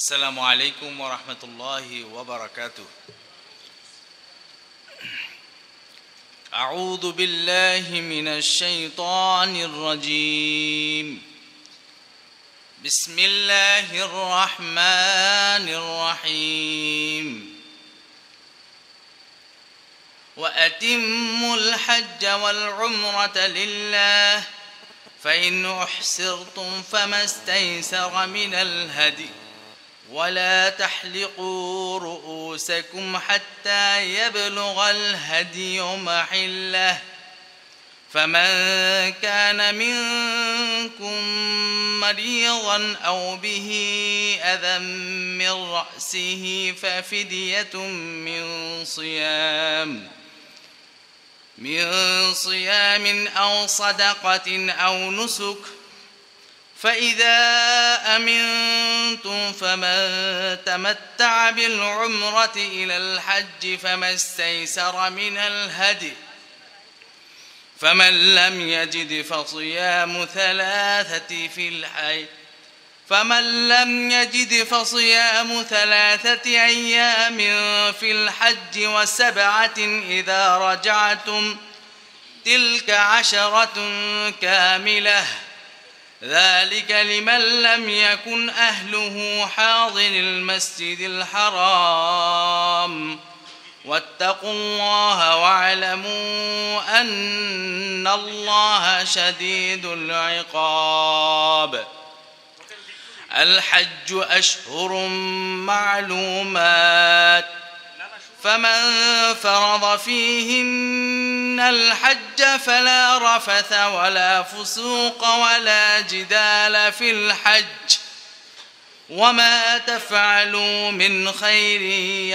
السلام عليكم ورحمة الله وبركاته. أعوذ بالله من الشيطان الرجيم. بسم الله الرحمن الرحيم. وأتموا الحج والعمرة لله فإن أحصرتم فما استيسر من الهدي ولا تحلقوا رؤوسكم حتى يبلغ الهدي محله فمن كان منكم مريضا أو به أذى من رأسه ففدية من صيام أو صدقة أو نسك فإذا أمنتم فمن تمتع بالعمرة إلى الحج فما استيسر من الهدي فمن لم يجد فصيام ثلاثة أيام في الحج وسبعة إذا رجعتم تلك 10 كاملة ذلك لمن لم يكن أهله حاضر المسجد الحرام واتقوا الله واعلموا أن الله شديد العقاب. الحج أشهر معلومات فمن فرض فيهن الحج فلا رفث ولا فسوق ولا جدال في الحج وما تفعلوا من خير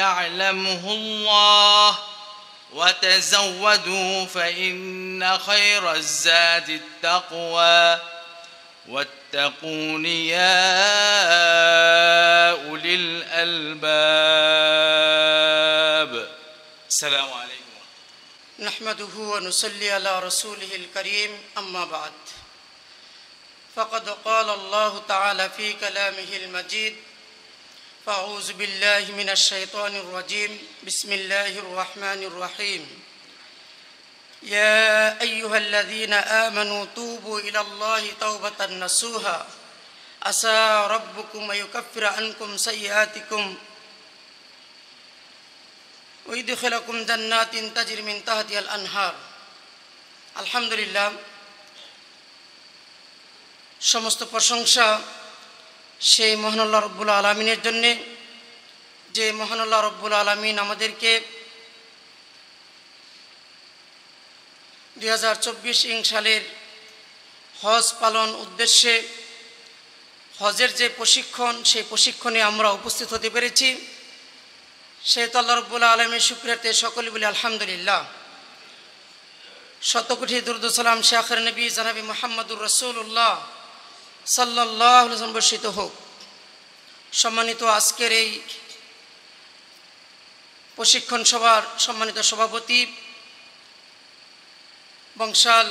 يعلمه الله وتزودوا فإن خير الزاد التقوى واتقون يا أولي الألباب. السلام عليكم. نحمده ونصلي على رسوله الكريم أما بعد فقد قال الله تعالى في كلامه المجيد فأعوذ بالله من الشيطان الرجيم بسم الله الرحمن الرحيم يا أيها الذين آمنوا توبوا إلى الله توبة نصوحا عسى ربكم أن يكفر عنكم سيئاتكم ويدخلكم جنات تجري من تحتها الأنهار. আলহামদুলিল্লাহ, সমস্ত প্রশংসা সেই মহান আল্লাহ রব্বুল আলামিনের জন্য, যে মহান আল্লাহ রব্বুল আলামিন আমাদেরকে 2024 সালের হজ পালন উদ্দেশ্যে হজের যে প্রশিক্ষণ, সেই প্রশিক্ষণে আমরা উপস্থিত হতে পেরেছি। সেই তো আল্লাহ রব্বুল আলামিনের শুকরিয়াতে সকলে বলি আলহামদুলিল্লাহ। শতকোটি দুরূদ ও সালাম সে আখির নবী জনাবে মুহাম্মদুর রাসূলুল্লাহ সাল্লাল্লাহু আলাইহি ওয়াসাল্লাম বর্ষিত হোক। সম্মানিত আজকের এই প্রশিক্ষণ সভার সম্মানিত সভাপতি, বংশাল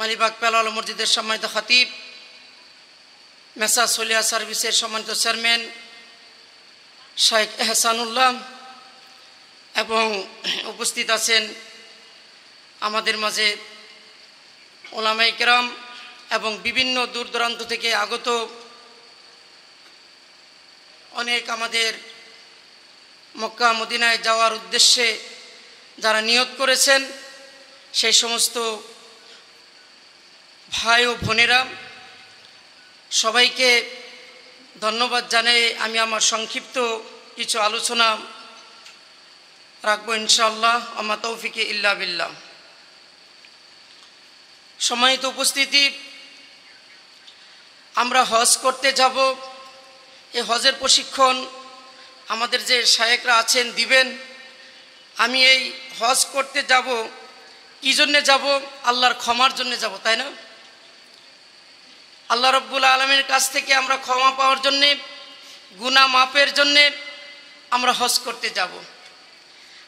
মালিবাগ পেলাওয়ালা মসজিদের সম্মানিত খতিব, মেসা সলিয়া সার্ভিসের সম্মানিত চেয়ারম্যান শাইখ এহসানুল্লাহ, এবং উপস্থিত আছেন আমাদের মাঝে ওলামায়ে কেরাম এবং বিভিন্ন দূর দূরান্ত থেকে আগত অনেক আমাদের মক্কা মদিনায় যাওয়ার উদ্দেশ্যে যারা নিয়ত করেছেন, সেই সমস্ত ভাই ও বোনেরা, সবাইকে ধন্যবাদ জানাই আমি আমার সংক্ষিপ্ত কিছু আলোচনা রাখবো ইনশাআল্লাহ। আমা তৌফিকে ইল্লা বিল্লাহ। সম্মানিত উপস্থিতি, আমরা হজ করতে যাব। এই হজের প্রশিক্ষণ আমাদের যে শায়েখরা আছেন দিবেন। আমি এই হজ করতে যাব, কি জন্যে যাব? আল্লাহর ক্ষমার জন্য যাব, তাই না? আল্লাহ রব্বুল আলামিনের কাছ থেকে আমরা ক্ষমা পাওয়ার জন্যে, গুনাহ মাফের জন্যে আমরা হজ করতে যাব।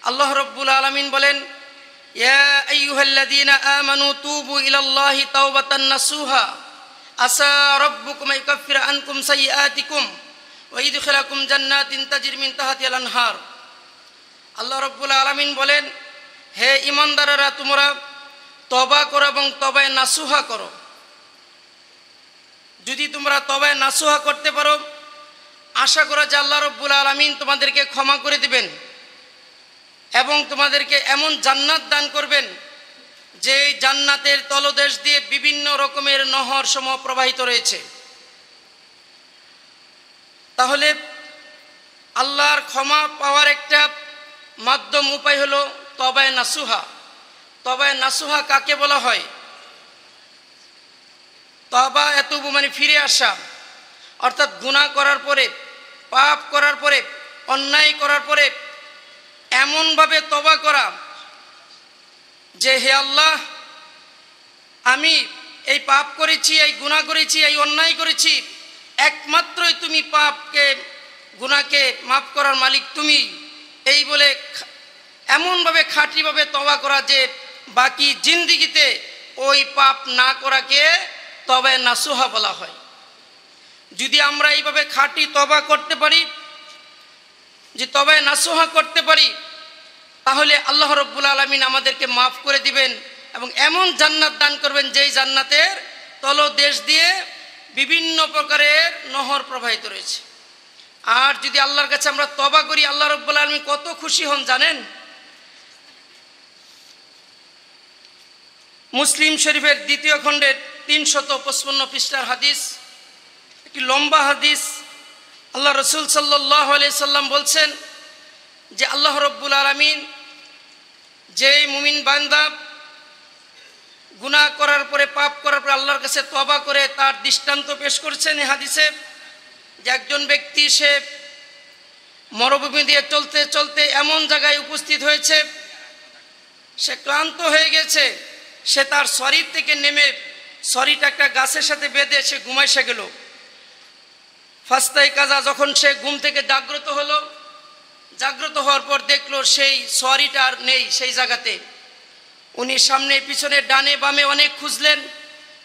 আল্লাহ রব্বুল আলামিন বলেন, ইয়া আইয়ুহাল্লাযীনা আমানু তুবু ইলাল্লাহি তাওবাতান নাসুহা আসা রাব্বুকুম আন ইউকাফিরা আনকুম সাইয়্যাতিকুম ওয়াইদখিলাকুম জান্নাতিন তাজরি মিন তাহতিহাল আনহার। আল্লাহ রাব্বুল আলামিন বলেন, হে ঈমানদারেরা, তোমরা তওবা করো এবং তওবায়ে নাসুহা করো। যদি তোমরা তওবায়ে নাসুহা করতে পারো, আশা করো যে আল্লাহ রাব্বুল আলামিন তোমাদেরকে ক্ষমা করে দিবেন এবং তোমাদেরকে এমন জান্নাত দান করবেন যে জান্নাতের তলদেশ দিয়ে বিভিন্ন রকমের নহর সমূহ প্রবাহিত রয়েছে। তাহলে আল্লাহর ক্ষমা পাওয়ার একটা মাধ্যম উপায় হলো তওবায়ে নাসুহা। তওবায়ে নাসুহা কাকে বলা হয়? তওবা এতুবু মানে ফিরে আসা, অর্থাৎ গুনাহ করার পরে, পাপ করার পরে, অন্যায় করার পরে এমনভাবে তওবা করা যে হে আল্লাহ, আমি এই পাপ করেছি, এই গুনাহ করেছি, এই অন্যায় করেছি, একমাত্রই তুমি পাপকে গুনাহকে মাফ করার মালিক তুমি। এই বলে এমনভাবে খাঁটিভাবে তওবা করা যে বাকি জিন্দিগিতে ওই পাপ না করাকে তওবায়ে নাসুহা বলা হয়। যদি আমরা এইভাবে খাঁটি তওবা করতে পারি, যে তওবায়ে নাসুহা করতে পারি, তাহলে আল্লাহ রাব্বুল আলামিন আমাদেরকে মাফ করে দিবেন এবং এমন জান্নাত দান করবেন যেই জান্নাতের তলদেশ দিয়ে বিভিন্ন প্রকারের নহর প্রবাহিত রয়েছে। আর যদি আল্লাহর কাছে আমরা তওবা করি, আল্লাহ রাব্বুল আলামিন কত খুশি হন জানেন? মুসলিম শরীফের 2য় খণ্ডের 355 পৃষ্ঠার হাদিস, একটি লম্বা হাদিস। আল্লাহ রাসূল সাল্লাল্লাহু আলাইহি সাল্লাম বলছেন যে আল্লাহ রাব্বুল আলামিন যেই মুমিন বান্দা গুনাহ করার পরে, পাপ করার পরে আল্লাহর কাছে তওবা করে, তার দৃষ্টান্ত পেশ করছেন এই হাদিসে যে একজন ব্যক্তি সে মরুভূমি দিয়ে চলতে চলতে এমন জায়গায় উপস্থিত হয়েছে, সে ক্লান্ত হয়ে গেছে, সে তার শরীর থেকে নেমে শরীরটা একটা গাছের সাথে বেঁধে সে ঘুমাইসে গেল। ফাস্তাই কাজা, যখন সে ঘুম থেকে জাগ্রত হলো, জাগ্রত হওয়ার পর দেখলো সেই শরীরটা আর নেই সেই জায়গাতে। উনি সামনে পিছনে ডানে বামে অনেক খুঁজলেন,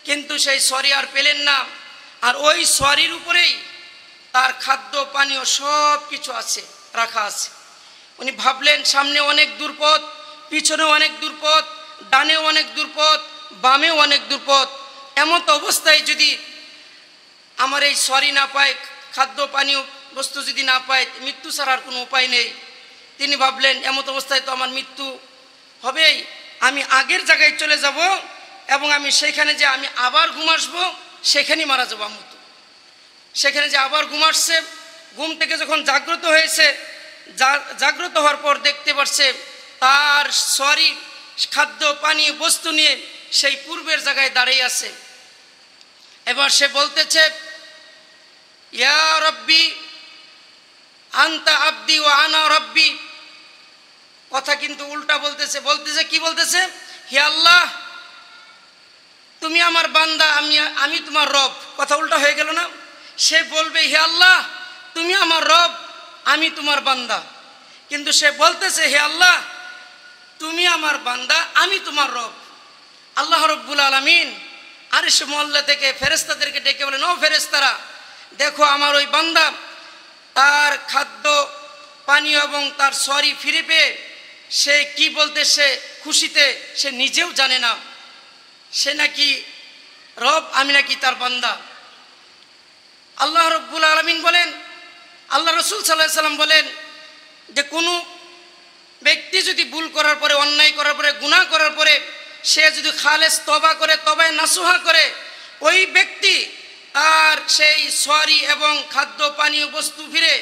কিন্তু সেই শরীর আর পেলেন না। আর ওই শরীর উপরেই তার খাদ্য পানীয় সব কিছু আছে, রাখা আছে। উনি ভাবলেন সামনে অনেক দূর পথ, পিছনেও অনেক দূর পথ, ডানেও অনেক দূর পথ, বামেও অনেক দূর পথ। এমন অবস্থায় যদি আমার এই শরীর না পায়, খাদ্য পানীয় বস্তু যদি না পায়, মৃত্যু ছাড়ার কোনো উপায় নেই। তিনি ভাবলেন এমত অবস্থায় তো আমার মৃত্যু হবেই, আমি আগের জায়গায় চলে যাব এবং আমি সেখানে যে আমি আবার ঘুম আসবো, সেখানেই মারা যাবো আমত। সেখানে যে আবার ঘুম আসছে, ঘুম থেকে যখন জাগ্রত হয়েছে, জাগ্রত হওয়ার পর দেখতে পাচ্ছে তার শরীর খাদ্য পানীয় বস্তু নিয়ে সেই পূর্বের জায়গায় দাঁড়িয়ে আছে। এবার সে বলতেছে, ইয়া রব্বি আনতা আব্দি ওয়া আনা রব্বি। কথা কিন্তু উল্টা বলতেছে। বলতেছে কি বলতেছে? হে আল্লাহ, তুমি আমার বান্দা, আমি তোমার রব। কথা উল্টা হয়ে গেল না? সে বলবে হে আল্লাহ তুমি আমার রব, আমি তোমার বান্দা, কিন্তু সে বলতেছে হে আল্লাহ তুমি আমার বান্দা, আমি তোমার রব। আল্লাহ রব্বুল আলামিন আরশ মহল্লা থেকে ফেরেশতাদেরকে ডেকে বলেন, ও ফেরেশতারা, দেখো আমার ওই বান্দা তার খাদ্য পানীয় এবং তার শরীর ফিরে পেয়ে সে কি বলতে, সে খুশিতে সে নিজেও জানে না সে নাকি রব, আমি নাকি তার বান্দা। আল্লাহ রব্বুল আলামিন বলেন, আল্লাহ রাসূল সাল্লাল্লাহু আলাইহি সাল্লাম বলেন যে কোনো ব্যক্তি যদি ভুল করার পরে, অন্যায় করার পরে, গুনাহ করার পরে সে যদি খালেস তওবা করে, তওবায়ে নাসুহা করে, ওই ব্যক্তি তার সেই শরীর এবং খাদ্য পানীয় বস্তু ফিরে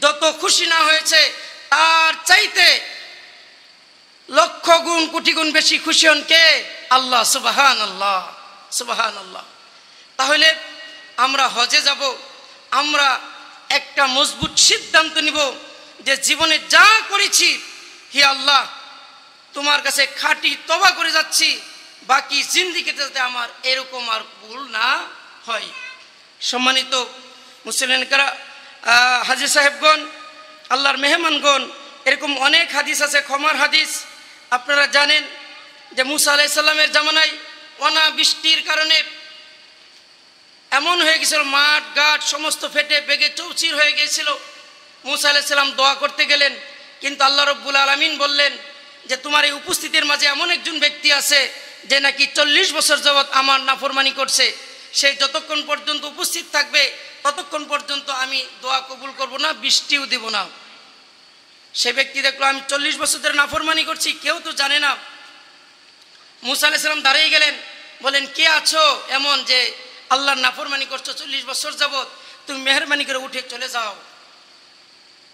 যত খুশি না হয়েছে, তার চাইতে লক্ষ গুণ কোটি গুণ বেশি খুশি হন কে? আল্লাহ। সুবহানাল্লাহ, সুবহানাল্লাহ। তাহলে আমরা হজে যাব, আমরা একটা মজবুত সিদ্ধান্ত নিব যে জীবনে যা করেছি, হে আল্লাহ তোমার কাছে খাঁটি তওবা করে যাচ্ছি, বাকি জিন্দেগিতে যাতে আমার এরকম আর ভুল না হয়। সম্মানিত মুসলিমরা, হাজী সাহেবগণ, আল্লাহর মেহমানগণ, এরকম অনেক হাদিস আছে, ক্ষমার হাদিস। আপনারা জানেন যে মুসা আলাইহিস সালামের জামানায় অনাবৃষ্টির কারণে এমন হয়ে গেছিল, মাঠ ঘাট সমস্ত ফেটে বেগে চৌচির হয়ে গিয়েছিল। মুসা আলাইহিস সালাম দোয়া করতে গেলেন, কিন্তু আল্লাহ রাব্বুল আলামিন বললেন যে তোমার এই উপস্থিতির মাঝে এমন একজন ব্যক্তি আছে যে নাকি 40 বছর যাবৎ আমার নাফরমানি করছে, সে যতক্ষণ পর্যন্ত উপস্থিত থাকবে ততক্ষণ পর্যন্ত আমি দোয়া কবুল করব না, বৃষ্টিও দেব না। সে ব্যক্তি দেখলো আমি 40 বছর ধরে নাফরমানি করছি, কেউ তো জানে না। মুসা আলাইহিস সালাম দাঁড়িয়ে গেলেন, বলেন কে আছো এমন যে আল্লাহর নাফরমানি করছো 40 বছর যাবৎ, তুমি মেহরবানি করে উঠে চলে যাও।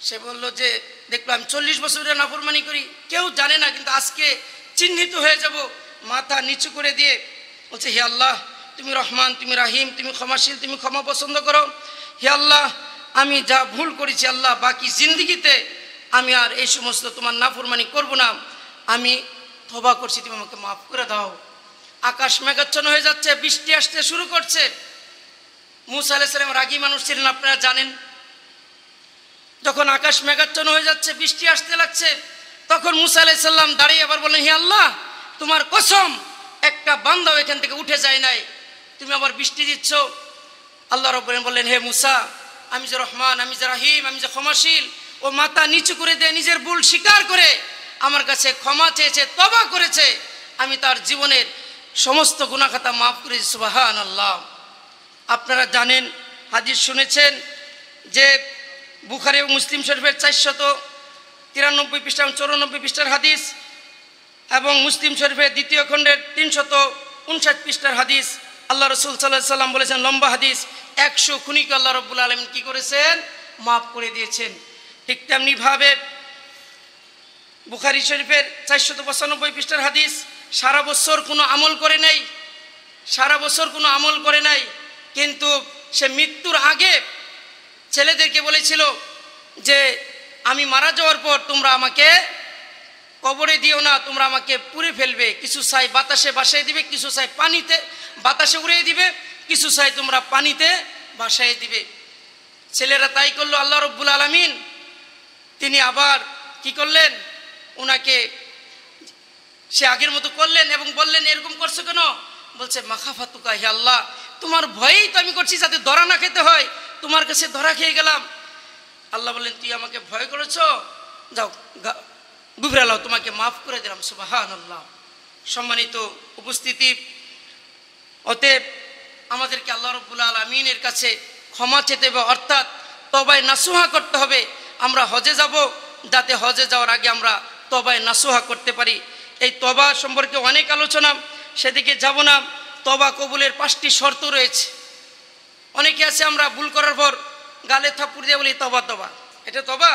সে বলল যে দেখলো আমি 40 বছর ধরে নাফরমানি করি, কেউ জানে না, কিন্তু আজকে চিহ্নিত হয়ে যাব। মাথা নিচু করে দিয়ে বলছে, হে আল্লাহ তুমি রহমান, তুমি রাহিম, তুমি ক্ষমাশীল, তুমি ক্ষমা পছন্দ করো। হে আল্লাহ আমি যা ভুল করেছি আল্লাহ, বাকি জিন্দিগিতে আমি আর এই সমস্ত তোমার নাফরমানি করব না, আমি তওবা করছি, তুমি আমাকে মাফ করে দাও। আকাশ মেঘাচ্ছন্ন হয়ে যাচ্ছে, বৃষ্টি আসতে শুরু করছে। মুসা আলাইহিস সালাম রাগী মানুষ ছিলেন, আপনারা জানেন। যখন আকাশ মেঘাচ্ছন্ন হয়ে যাচ্ছে, বৃষ্টি আসতে লাগছে, তখন মুসা আলাইহিস সালাম দাঁড়িয়ে আবার বললেন, হে আল্লাহ তোমার কসম একটা বান্দাও এখান থেকে উঠে যায় নাই, তুমি আবার বৃষ্টি দিচ্ছ। আল্লাহ রাব্বুল আলামিন বললেন, হে মুসা আমি যে রহমান, আমি যে রাহিম, আমি যে ক্ষমাশীল। ও মাথা নিচু করে দিয়ে নিজের ভুল স্বীকার করে আমার কাছে ক্ষমা চেয়েছে, তওবা করেছে, আমি তার জীবনের সমস্ত গুনাহ খাতা মাফ করেছি। সুবহানাল্লাহ। আপনারা জানেন, হাদিস শুনেছেন যে বুখারী ও মুসলিম শরীফের 493 পৃষ্ঠা 94 পৃষ্ঠার হাদিস এবং মুসলিম শরীফের দ্বিতীয় খণ্ডের 359 পৃষ্ঠার হাদিস। আল্লাহ রাসূল সাল্লাল্লাহু আলাইহি সাল্লাম বলেছেন, লম্বা হাদিস, 100 খুনিকে আল্লাহ রাব্বুল আলামিন কি করেছেন? মাফ করে দিয়েছেন। ঠিক তেমনি ভাবে বুখারী শরীফের 495 পৃষ্ঠার হাদিস, সারা বছর কোনো আমল করে নাই, সারা বছর কোনো আমল করে নাই, কিন্তু সে মৃত্যুর আগে ছেলেদেরকে বলেছিল যে আমি মারা যাওয়ার পর তোমরা আমাকে কবরে দিও না, তোমরা আমাকে পুড়ে ফেলবে, কিছু ছাই বাতাসে ভাসায় দিবে, কিছু ছাই পানিতে বাতাসে উড়িয়ে দিবে, কিছু ছাই তোমরা পানিতে ভাসায় দিবে। ছেলেরা তাই করলো। আল্লাহ রাব্বুল আলামিন তিনি আবার কি করলেন? ওনাকে সে আগের মতো করলেন এবং বললেন, এরকম করছো কেন? বলছে মাখাফাতুকা, হে আল্লাহ তোমার ভয়েই তো আমি করছি, যাতে ধরা না খেতে হয়, তোমার কাছে ধরা খেয়ে গেলাম। আল্লাহ বললেন, তুই আমাকে ভয় করেছো, যাও গুফরা লাও, তোমাকে মাফ করে দিলাম। সুবহানাল্লাহ। সম্মানিত উপস্থিতি, অতএব আমাদেরকে আল্লাহ রাব্বুল আলামিনের কাছে ক্ষমা চেতে হবে, অর্থাৎ তওবায়ে নাসুহা করতে হবে। আমরা হজে যাব, যাতে হজে যাওয়ার আগে আমরা তওবায়ে নাসুহা করতে পারি। এই তওবা সম্পর্কে অনেক আলোচনা, সেদিকে যাব না। তওবা কবুলের 5টি শর্ত রয়েছে। অনেকে আছে আমরা ভুল করার পর গালে থাপ্পড় দিয়ে বলি তওবা তওবা, এটা তওবা?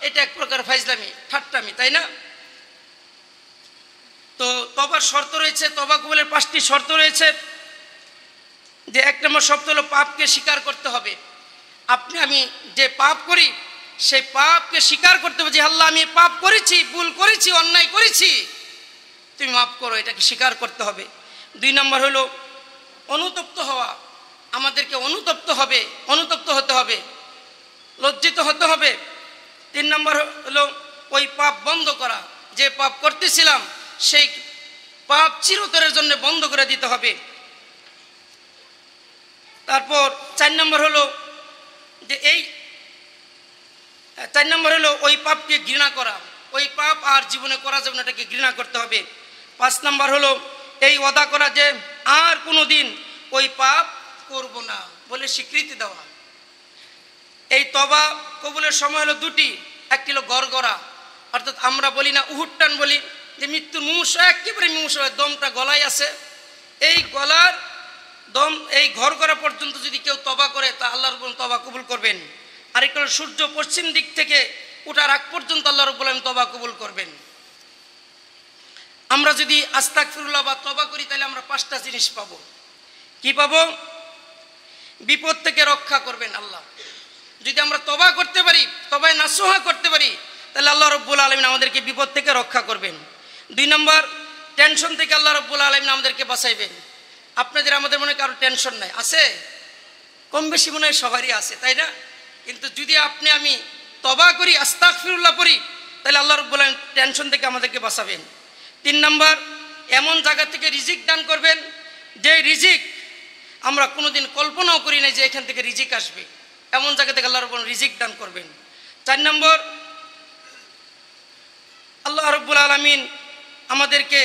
এটা এক প্রকার ফাইজলামি, ঠাট্টামি, তাই না? তো তওবার শর্ত রয়েছে, তওবা কবুলের 5টি শর্ত রয়েছে। যে 1 নম্বর শর্ত হলো পাপকে স্বীকার করতে হবে। আপনি আমি যে পাপ করি সেই পাপকে স্বীকার করতে হবে, যে আল্লাহ আমি পাপ করেছি, ভুল করেছি, অন্যায় করেছি, তুমি মাফ করো, এটাকে স্বীকার করতে হবে। 2 নম্বর হলো অনুতপ্ত হওয়া। আমাদেরকে অনুতপ্ত হতে হবে, লজ্জিত হতে হবে। 3 নম্বর হলো ওই পাপ বন্ধ করা, যে পাপ করতেছিলাম সেই পাপ চিরতরের জন্য বন্ধ করে দিতে হবে। তারপর 4 নম্বর হলো যে 4 নম্বর হলো ওই পাপকে ঘৃণা করা, ওই পাপ আর জীবনে করা যাবে না, এটাকে ঘৃণা করতে হবে। 5 নম্বর হলো এই ওয়াদা করা যে আর কোনো দিন ওই পাপ করব না বলে স্বীকৃতি দেওয়া। এই তওবা কবুলের সময় হলো 2টি। একটি হলো গড়গড়া, অর্থাৎ আমরা বলি না উহুদ টান বলি, যে মৃত্যুর মুমূর্ষু একেবারে মুমূর্ষু দমটা গলায় আছে, এই গলার দম এই ঘর করা পর্যন্ত যদি কেউ তওবা করে তা আল্লাহর তওবা কবুল করবেন। আরেকটা হলো সূর্য পশ্চিম দিক থেকে ওঠার আগ পর্যন্ত আল্লাহ রাব্বুল আলামিন তওবা কবুল করবেন। আমরা যদি আস্তাগফিরুল্লাহ বা তওবা করি তাহলে আমরা 5টা জিনিস পাবো। কি পাবো? বিপদ থেকে রক্ষা করবেন আল্লাহ। যদি আমরা তওবা করতে পারি, তওবায়ে নাসুহা করতে পারি, তাহলে আল্লাহ রাব্বুল আলামিন আমাদেরকে বিপদ থেকে রক্ষা করবেন। 2 নম্বর, টেনশন থেকে আল্লাহ রাব্বুল আলামিন আমাদেরকে বাঁচাইবেন। আপনাদের আমাদের মনে কারো টেনশন নাই? আছে? কম বেশি মনে হয় সবারই আছে, তাই না? কিন্তু যদি আপনি আমি তওবা করি, আস্তাগফিরুল্লাহ পড়ি, তাহলে আল্লাহ রাব্বুল আলামিন টেনশন থেকে আমাদেরকে বাঁচাবেন। 3 নম্বর, এমন জায়গা থেকে রিজিক দান করবেন যে রিজিক আমরা কোনোদিন কল্পনাও করি না যে এখান থেকে রিজিক আসবে, এমন জায়গা থেকে আল্লাহ রাব্বুল রিজিক দান করবেন। 4 নম্বর, আল্লাহ রাব্বুল আলামিন আমাদেরকে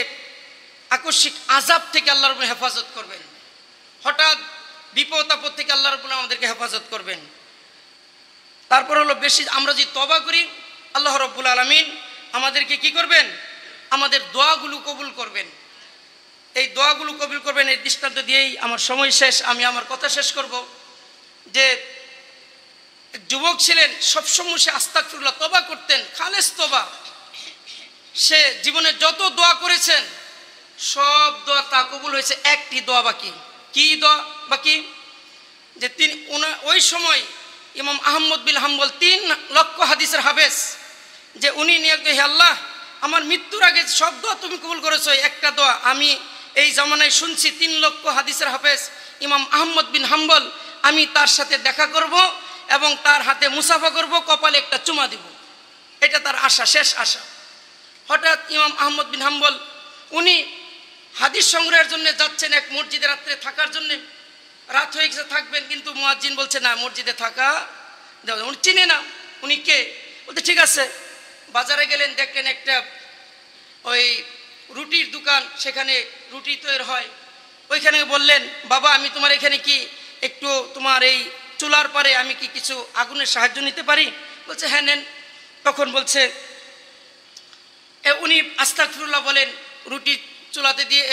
আকস্মিক আযাব থেকে আল্লাহ রাব্বুল হেফাজত করবেন, হঠাৎ বিপদ আপদ থেকে আল্লাহ রাব্বুল আমাদেরকে হেফাজত করবেন। তারপর হলো বেশি আমরা যদি তওবা করি আল্লাহ রাব্বুল আলামিন আমাদেরকে কি করবেন, আমাদের দোয়াগুলো কবুল করবেন। এই দোয়াগুলো কবুল করবেন, এই দৃষ্টান্ত দিয়েই আমার সময় শেষ, আমি আমার কথা শেষ করব। যে এক যুবক ছিলেন, সবসময় সে আস্তাগফিরুল্লাহ তওবা করতেন, খালেস তওবা। সে জীবনে যত দোয়া করেছেন সব দোয়া তা কবুল হয়েছে, একটি দোয়া বাকি। কি দোয়া বাকি? যে তিনি ওই সময় ইমাম আহমদ বিন হাম্বল 3 লক্ষ হাদিসের হাফেজ, যে উনি নিয়ে হে আল্লাহ, আমার মৃত্যুর আগে সব দোয়া তুমি কবুল করেছো, একটা দোয়া আমি এই জামানায় শুনছি 3 লক্ষ হাদিসের হাফেজ ইমাম আহমদ বিন হাম্বল, আমি তার সাথে দেখা করব এবং তার হাতে মুসাফা করব, কপালে একটা চুমা দিব, এটা তার আশা, শেষ আশা। হঠাৎ ইমাম আহমদ বিন হাম্বল উনি হাদিস সংগ্রহের জন্য যাচ্ছেন এক মসজিদে রাত্রে থাকার জন্য। রাত হয়ে গেছে, থাকবেন, কিন্তু মুয়াজ্জিন বলছে না, মসজিদে থাকা যাবে। উনি চিনে না উনি কে, বলতে ঠিক আছে। বাজারে গেলেন, দেখলেন একটা ওই রুটির দোকান, সেখানে রুটি তৈরি হয়। ওইখানে বললেন, বাবা আমি তোমার এখানে কি একটু তোমার এই চুলার পারে আমি কি কিছু আগুনের সাহায্য নিতে পারি? বলছে হ্যাঁ নেন। তখন বলছে উনি আস্তাগফিরুল্লাহ বলেন, রুটি চুলাতে দিয়ে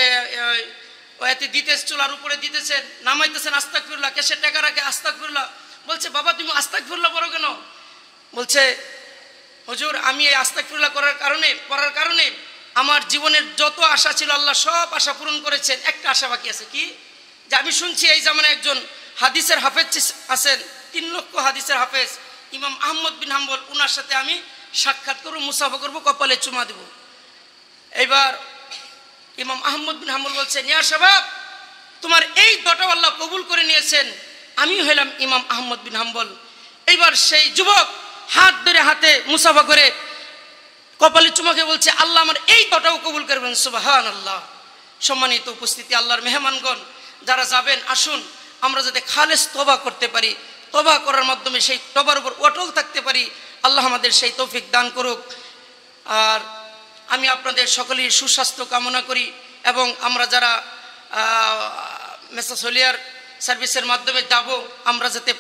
এতে দিতে, চুলার উপরে দিতেছেন, নামাইতেছেন, আস্তাগফিরুল্লাহ, কেসে টাকা রাখে আস্তাগফিরুল্লাহ। বলছে বাবা তুমি আস্তাগফিরুল্লাহ পড়ো কেন? বলছে হুজুর আমি এই আস্তাগফিরুল্লাহ পড়ার কারণে আমার জীবনের যত আশা ছিল আল্লাহ সব আশা পূরণ করেছেন, একটা আশা বাকি আছে। কি? যে আমি শুনছি এই জামানায় একজন হাদিসের হাফেজ আছেন, 3 লক্ষ হাদিসের হাফেজ ইমাম আহমদ বিন হাম্বল, ওনার সাথে আমি সাক্ষাৎ করবো, মুসাফা করবো, কপালে চুমা দেব। এইবার ইমাম আহমদ বিন হাম্বল বলছেন, ইয়া শাবাব, তোমার এই দোয়াটা আল্লাহ কবুল করে নিয়েছেন, আমি হলাম ইমাম আহমদ বিন হাম্বল। এইবার সেই যুবক হাত ধরে হাতে মুসাফা করে কপালে চুমাকে বলছে, আল্লাহ আমার এই দোয়াটাও কবুল করবেন। সুবহানাল্লাহ। সম্মানিত উপস্থিতি, আল্লাহর মেহমানগণ, যারা যাবেন আসুন আমরা যাতে খালেস তওবা করতে পারি, তওবা করার মাধ্যমে সেই তওবার উপর অটল থাকতে পারি, আল্লাহ আমাদের সেই তৌফিক দান করুক। আর আমি আপনাদের সকলের সুস্বাস্থ্য কামনা করি, এবং আমরা যারা মেসাজ হলিয়ার সার্ভিসের মাধ্যমে যাব, আমরা যাতে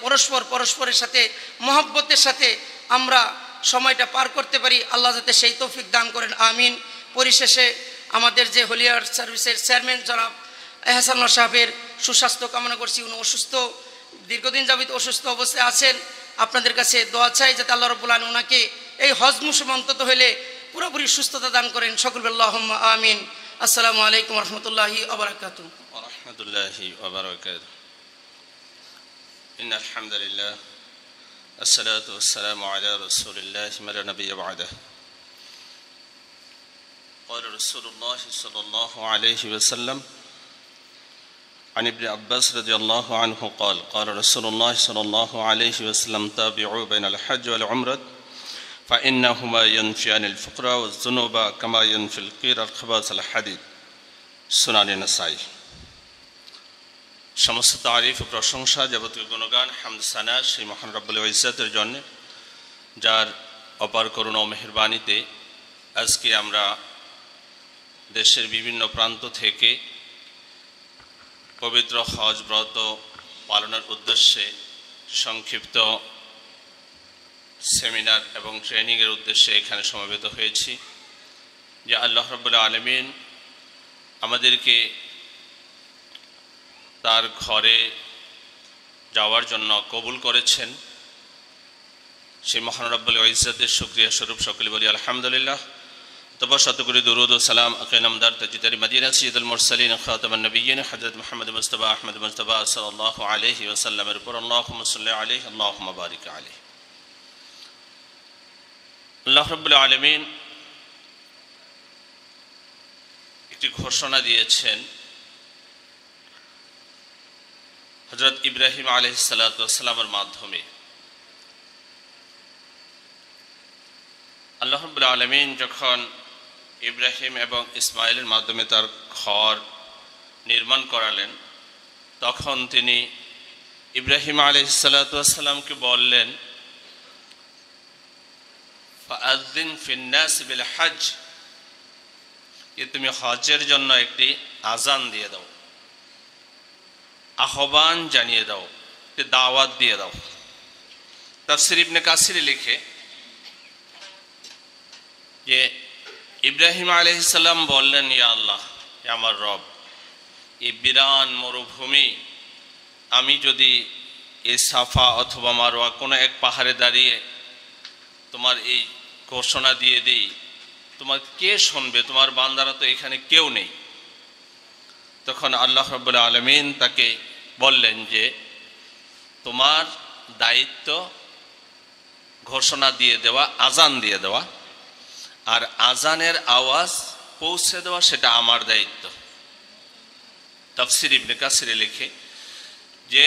পরস্পরের সাথে মহব্বতের সাথে আমরা সময়টা পার করতে পারি, আল্লাহ যাতে সেই তৌফিক দান করেন, আমিন। পরিশেষে আমাদের যে হলিয়ার সার্ভিসের চেয়ারম্যান জনাব এহসানুল্লাহ সাহেবের সুস্বাস্থ্য কামনা করছি। উনি অসুস্থ, দীর্ঘদিন যাবত অসুস্থ অবস্থায় আছেন। আপনাদের কাছে দোয়া চাই যাতে আল্লাহ রাব্বুল আলামিন ওনাকে এই হজ মৌসুম অন্তত হলে পুরোপুরি সুস্থতা দান করেন। সকল আল্লাহুম্মা আমিন। আসসালামু আলাইকুম ওয়া রাহমাতুল্লাহি ওয়া বারাকাতুহু। ওয়া রাহমাতুল্লাহি ওয়া বারাকাতুহু। ইন্নাল হামদুলিল্লাহ আসসালাতু ওয়াসসালামু আলা রাসূলিল্লাহি ওয়া লা নাবিয়্যা বা'দাহু। قال رسول الله صلى الله عليه وسلم عن ابن عباس رضي الله عنه قال قال رسول الله صلى الله عليه وسلم تابعوا بين الحج والعمرة فإنهما ينفيان الفقر والذنوب كما ينفي القير الخبث الحديد সুনান নাসাই। সমস্ত তারিফ ও প্রশংসা, যাবতীয় গুণগান, হামদ সানা সেই মহান রব্বুল ইজ্জতের জন্য, যার অপার করুণা ও মেহেরবানিতে আজকে আমরা দেশের বিভিন্ন প্রান্ত থেকে পবিত্র হজ ব্রত পালনের উদ্দেশ্যে সংক্ষিপ্ত সেমিনার এবং ট্রেনিংয়ের উদ্দেশ্যে এখানে সমবেত হয়েছি। যে আল্লাহ রাব্বুল আলামিন আমাদেরকে তার ঘরে যাওয়ার জন্য কবুল করেছেন, সেই মহান রব্বুল ইজ্জতের শুকরিয়া স্বরূপ সকলে বলি আলহামদুলিল্লাহ। তবে শতকরি দুরুদ ও সালাম আকিনামদার তাজিদারি মদিনা সৈয়দুল মুরসালিন খাতামুন নবিয়্যিন হযরত মুহাম্মদ মুস্তাফা আহমদ মুস্তাফা সাল্লাল্লাহু আলাইহি ওয়াসাল্লামের উপর আল্লাহুম্মা সাল্লি আলাইহি আল্লাহুম্মা বারিক আলাইহি। আল্লাহ রাব্বুল আলামিন একটি ঘোষণা দিয়েছেন হযরত ইব্রাহিম আলাইহিস সালাতু ওয়াস সালামের মাধ্যমে। আল্লাহ রাব্বুল আলামিন যখন ইব্রাহিম এবং ইসমাইলের মাধ্যমে তার ঘর নির্মাণ করালেন, তখন তিনি ইব্রাহিম আলাইহিস সালাতু ওয়াস সালামকে বললেন, ফাআযিন ফিন নাস বিল হজ, যে তুমি হজের জন্য একটি আজান দিয়ে দাও, আহ্বান জানিয়ে দাও, একটি দাওয়াত দিয়ে দাও। তাফসীর ইবনে কাসির লিখে যে ইব্রাহিম আলাইহিস সালাম বললেন, ইয়া আল্লাহ, হে আমার রব, এই বিরান মরুভূমি, আমি যদি এই সাফা অথবা মারওয়া কোনো এক পাহাড়ে দাঁড়িয়ে তোমার এই ঘোষণা দিয়ে দিই, তোমার কে শুনবে? তোমার বান্দারা তো এখানে কেউ নেই। তখন আল্লাহ রাব্বুল আলামিন তাকে বললেন যে তোমার দায়িত্ব ঘোষণা দিয়ে দেওয়া, আজান দিয়ে দেওয়া, আর আজানের আওয়াজ পৌঁছে দেওয়া সেটা আমার দায়িত্ব। তাফসীর ইবনে কাসিরে লিখে যে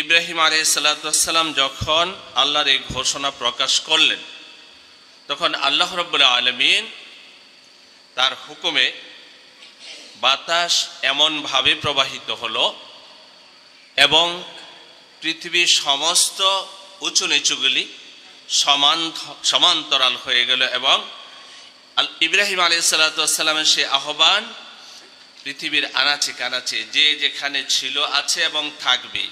ইব্রাহিম আলাইহিস সালাতু ওয়াস সালাম যখন আল্লাহর এই ঘোষণা প্রকাশ করলেন, তখন আল্লাহ রাব্বুল আলামিন তার হুকুমে বাতাস এমনভাবে প্রবাহিত হলো এবং পৃথিবীর সমস্ত উঁচু নিচুগুলি সমান্তরাল হয়ে গেল এবং ইব্রাহিম আলাইহিস সালাতু ওয়াস সালামের সে আহ্বান পৃথিবীর আনাচে কানাচে যে যেখানে ছিল, আছে এবং থাকবে,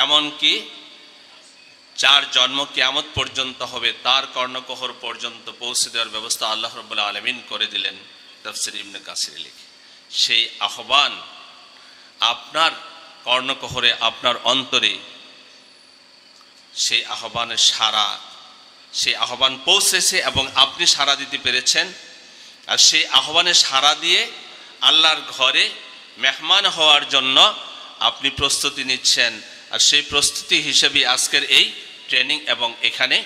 এমনকি যার জন্ম কিয়ামত পর্যন্ত হবে তার কর্ণকহর পর্যন্ত পৌঁছে দেওয়ার ব্যবস্থা আল্লাহ রাব্বুল আলামিন করে দিলেন। তাফসীর ইবনে কাসির লিখে সেই আহ্বান আপনার কর্ণকহরে, আপনার অন্তরে সেই আহ্বানের সাড়া, সেই আহ্বান পৌঁছেছে এবং আপনি সাড়া দিতে পেরেছেন। আর সেই আহ্বানে সাড়া দিয়ে আল্লাহর ঘরে মেহমান হওয়ার জন্য আপনি প্রস্তুতি নিচ্ছেন। আর সেই প্রস্তুতি হিসেবে আজকের এই ট্রেনিং এবং এখানে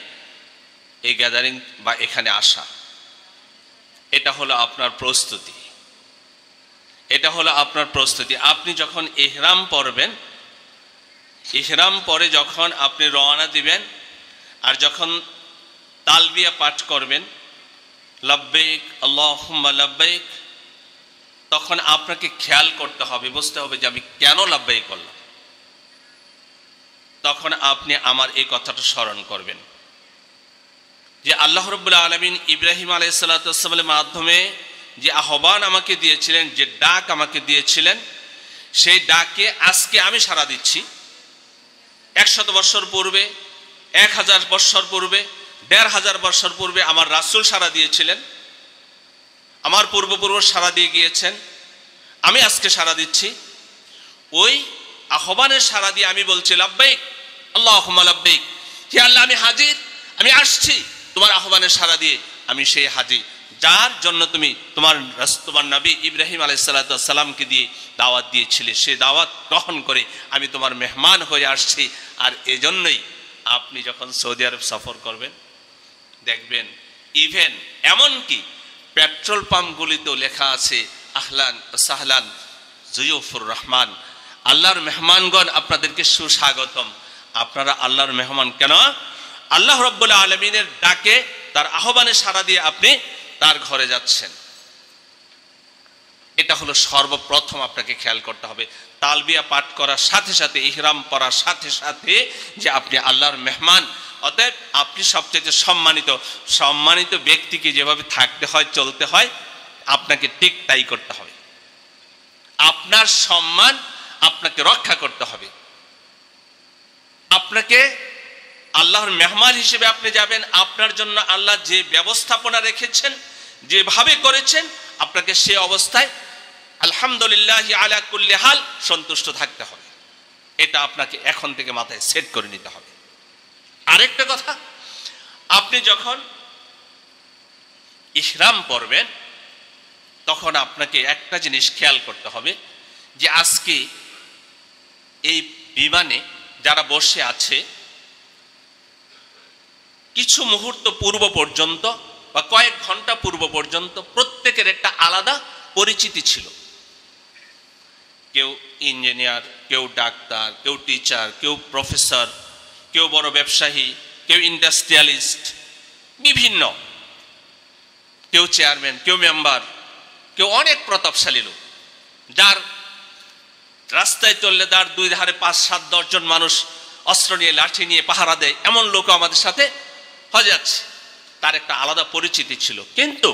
এই গ্যাদারিং বা এখানে আসা, এটা হলো আপনার প্রস্তুতি। এটা হলো আপনার প্রস্তুতি। আপনি যখন ইহরাম পরবেন, ইহরাম পরে যখন আপনি রওনা দিবেন আর যখন তালবিয়া পাঠ করবেন, লাব্বাইক আল্লাহুম্মা লাব্বাইক, তখন আপনাকে খেয়াল করতে হবে, বুঝতে হবে যে আমি কেন লাব্বাইক বললাম। তখন আপনি আমার এই কথাটা স্মরণ করবেন যে আল্লাহ রাব্বুল আলামিন ইব্রাহিম আলাইহিস সালাতু ওয়াস সালামের মাধ্যমে যে আহ্বান আমাকে দিয়েছিলেন, যে ডাক আমাকে দিয়েছিলেন, সেই ডাকে আজকে আমি সাড়া দিচ্ছি। 100 বছর পূর্বে, 1000 বছর পূর্বে, 1500 বছর পূর্বে আমার রাসূল সাড়া দিয়েছিলেন, আমার পূর্বপুরুষ সাড়া দিয়ে গিয়েছেন, আমি আজকে সাড়া দিচ্ছি। ওই আহ্বানের সাড়া দিয়ে আমি বলছি লাব্বাইক আল্লাহুম্মা লাব্বাইক, হে আল্লাহ, আমি হাজির, আমি আসছি তোমার আহ্বানের সাড়া দিয়ে, আমি সেই হাজির যার জন্য তুমি তোমার নবী ইব্রাহিম আলাইহিস সালাতু ওয়াস সালামকে দিয়ে দাওয়াত দিয়েছিলে, সেই দাওয়াত গ্রহণ করে আমি তোমার মেহমান হয়ে আসছি। আর এজন্যই আপনি যখন সৌদি আরব সফর করবেন, দেখবেন ইভেন এমনকি পেট্রোল পাম্পগুলিতেও লেখা আছে আহলান সাহলান জুয়ুফুর রহমান, আল্লাহর মেহমানগণ আপনাদেরকে সুস্বাগতম। আপনারা আল্লাহর মেহমান কেন? আল্লাহ রাব্বুল আলামিনের ডাকে, তার আহ্বানে সাড়া দিয়ে আপনি তার ঘরে যাচ্ছেন। এটা হলো সর্বপ্রথম আপনাকে খেয়াল করতে হবে। তালবিয়া পাঠ করার সাথে সাথে, ইহরাম পরার সাথে সাথে যে আপনি আল্লাহর মেহমান। অতএব আপনি সবচেয়ে সম্মানিত ব্যক্তিকে যেভাবে থাকতে হয়, চলতে হয়, আপনাকে ঠিক তাই করতে হবে। আপনার সম্মান আপনাকে রক্ষা করতে হবে। আপনাকে আল্লাহর মেহমান হিসেবে আপনি যাবেন, আপনার জন্য আল্লাহ যে ব্যবস্থাপনা রেখেছেন, যেভাবে করেছেন, আপনাকে সে অবস্থায় আলহামদুলিল্লাহ আলা কুল্লি হাল সন্তুষ্ট থাকতে হবে। এটা আপনাকে এখন থেকে মাথায় সেট করে নিতে হবে। আরেকটা কথা, আপনি যখন ইহরাম পরবেন তখন আপনাকে একটা জিনিস খেয়াল করতে হবে যে আজকে এই বিমানে যারা বসে আছে, কিছু মুহূর্ত পূর্ব পর্যন্ত বা কয়েক ঘন্টা পূর্ব পর্যন্ত প্রত্যেকের একটা আলাদা পরিচিতি ছিল। কেউ ইঞ্জিনিয়ার, কেউ ডাক্তার, কেউ টিচার, কেউ প্রফেসর, কেউ বড় ব্যবসায়ী, কেউ ইন্ডাস্ট্রিয়ালিস্ট, বিভিন্ন, কেউ চেয়ারম্যান, কেউ মেম্বার, কেউ অনেক প্রতাপশালী লোক, যার রাস্তায় চললে তার দুই ধারে 5-7-10 জন মানুষ অস্ত্র নিয়ে লাঠি নিয়ে পাহারা দেয়, এমন লোকও আমাদের সাথে হজে যাচ্ছে। তার একটা আলাদা পরিচিতি ছিল। কিন্তু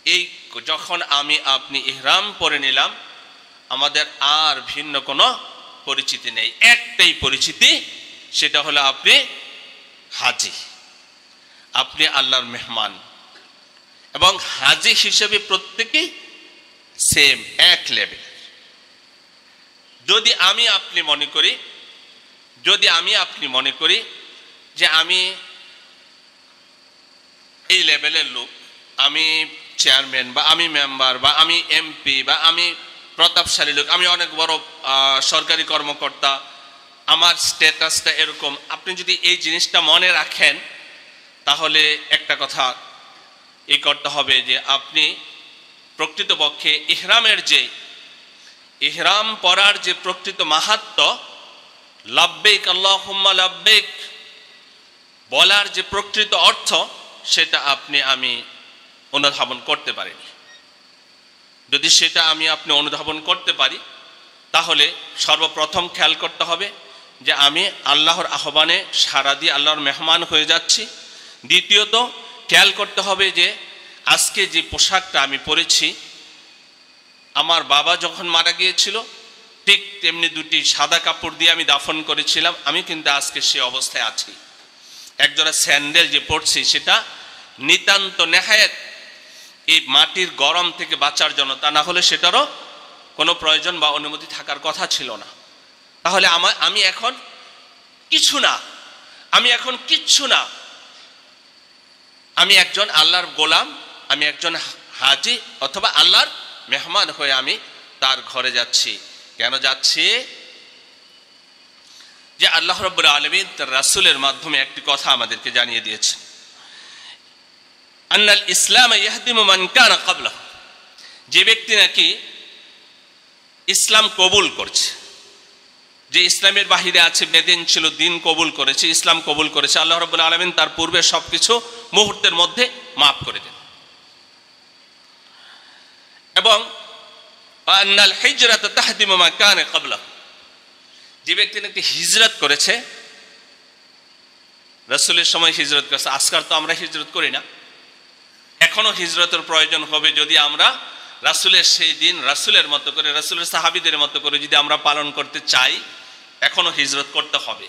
এই যখন আমি আপনি ইহরাম পরে নিলাম, আমাদের আর ভিন্ন কোনো পরিচিতি নেই, একটাই পরিচিতি, সেটা হলো আপনি হাজি, আপনি আল্লাহর মেহমান। এবং হাজি হিসেবে প্রত্যেকেই সেম, এক লেভেল। যদি আমি আপনি মনে করি যে আমি এই লেভেলের লোক, আমি চেয়ারম্যান বা আমি মেম্বার বা আমি এমপি বা আমি প্রতাপশালী লোক, আমি অনেক বড় সরকারি কর্মকর্তা, আমার স্ট্যাটাসটা এরকম, আপনি যদি এই জিনিসটা মনে রাখেন, তাহলে একটা কথা এই করতে হবে যে আপনি প্রকৃতপক্ষে ইহরাম পরার যে প্রকৃত মাহাত্ম্য, লাব্বাইক আল্লাহুম্মা লাব্বাইক বলার যে প্রকৃত অর্থ, সেটা আমি অনুধাবন করতে পারিনি। যদি সেটা আপনি অনুধাবন করতে পারি, তাহলে সর্বপ্রথম খেয়াল করতে হবে যে আমি আল্লাহর আহ্বানে সাড়া দিয়ে আল্লাহর মেহমান হয়ে যাচ্ছি। দ্বিতীয়ত খেয়াল করতে হবে যে আজকে যে পোশাকটা আমি পরেছি, আমার বাবা যখন মারা গিয়েছিল ঠিক তেমনি দুটি সাদা কাপড় দিয়ে আমি দাফন করেছিলাম, আমি কিন্তু আজকে সে অবস্থায় আছি। একজোড়া স্যান্ডেল যে পরছি, সেটা নিতান্ত নেহায়েত এই মাটির গরম থেকে বাঁচার জন্য, তা না হলে সেটারও কোনো প্রয়োজন বা অনুমতি থাকার কথা ছিল না। তাহলে আমি এখন কিচ্ছু না, আমি একজন আল্লাহর গোলাম, আমি একজন হাজি অথবা আল্লাহর মেহমান হয়ে আমি তার ঘরে যাচ্ছি। কেন যাচ্ছি? যে আল্লাহ রাব্বুল আলামিন তার রাসূলের মাধ্যমে একটি কথা আমাদেরকে জানিয়ে দিয়েছেন, আন্নাল ইসলাম ইয়াহদিমু মান কানা ক্বাবলাহু, যে ব্যক্তি নাকি ইসলাম কবুল করছে, যে ইসলামের বাহিরে আছে, বেদিন ছিল, দিন কবুল করেছে, ইসলাম কবুল করেছে, আল্লাহ রাব্বুল আলামিন তার পূর্বে সবকিছু মুহূর্তের মধ্যে মাফ করে দেন। এবং আন্নাল হিজরাত তাহদিমু মা কানা ক্বাবলাহু, যে ব্যক্তি নাকি হিজরত করেছে, রাসূলের সময় হিজরত করেছে, আজকাল তো আমরা হিজরত করি না, এখনো হিজরতের প্রয়োজন হবে। যদি আমরা রাসূলের সেই দিন রাসূলের মতো করে, রাসূলের সাহাবীদের মতো করে যদি আমরা পালন করতে চাই, এখনো হিজরত করতে হবে।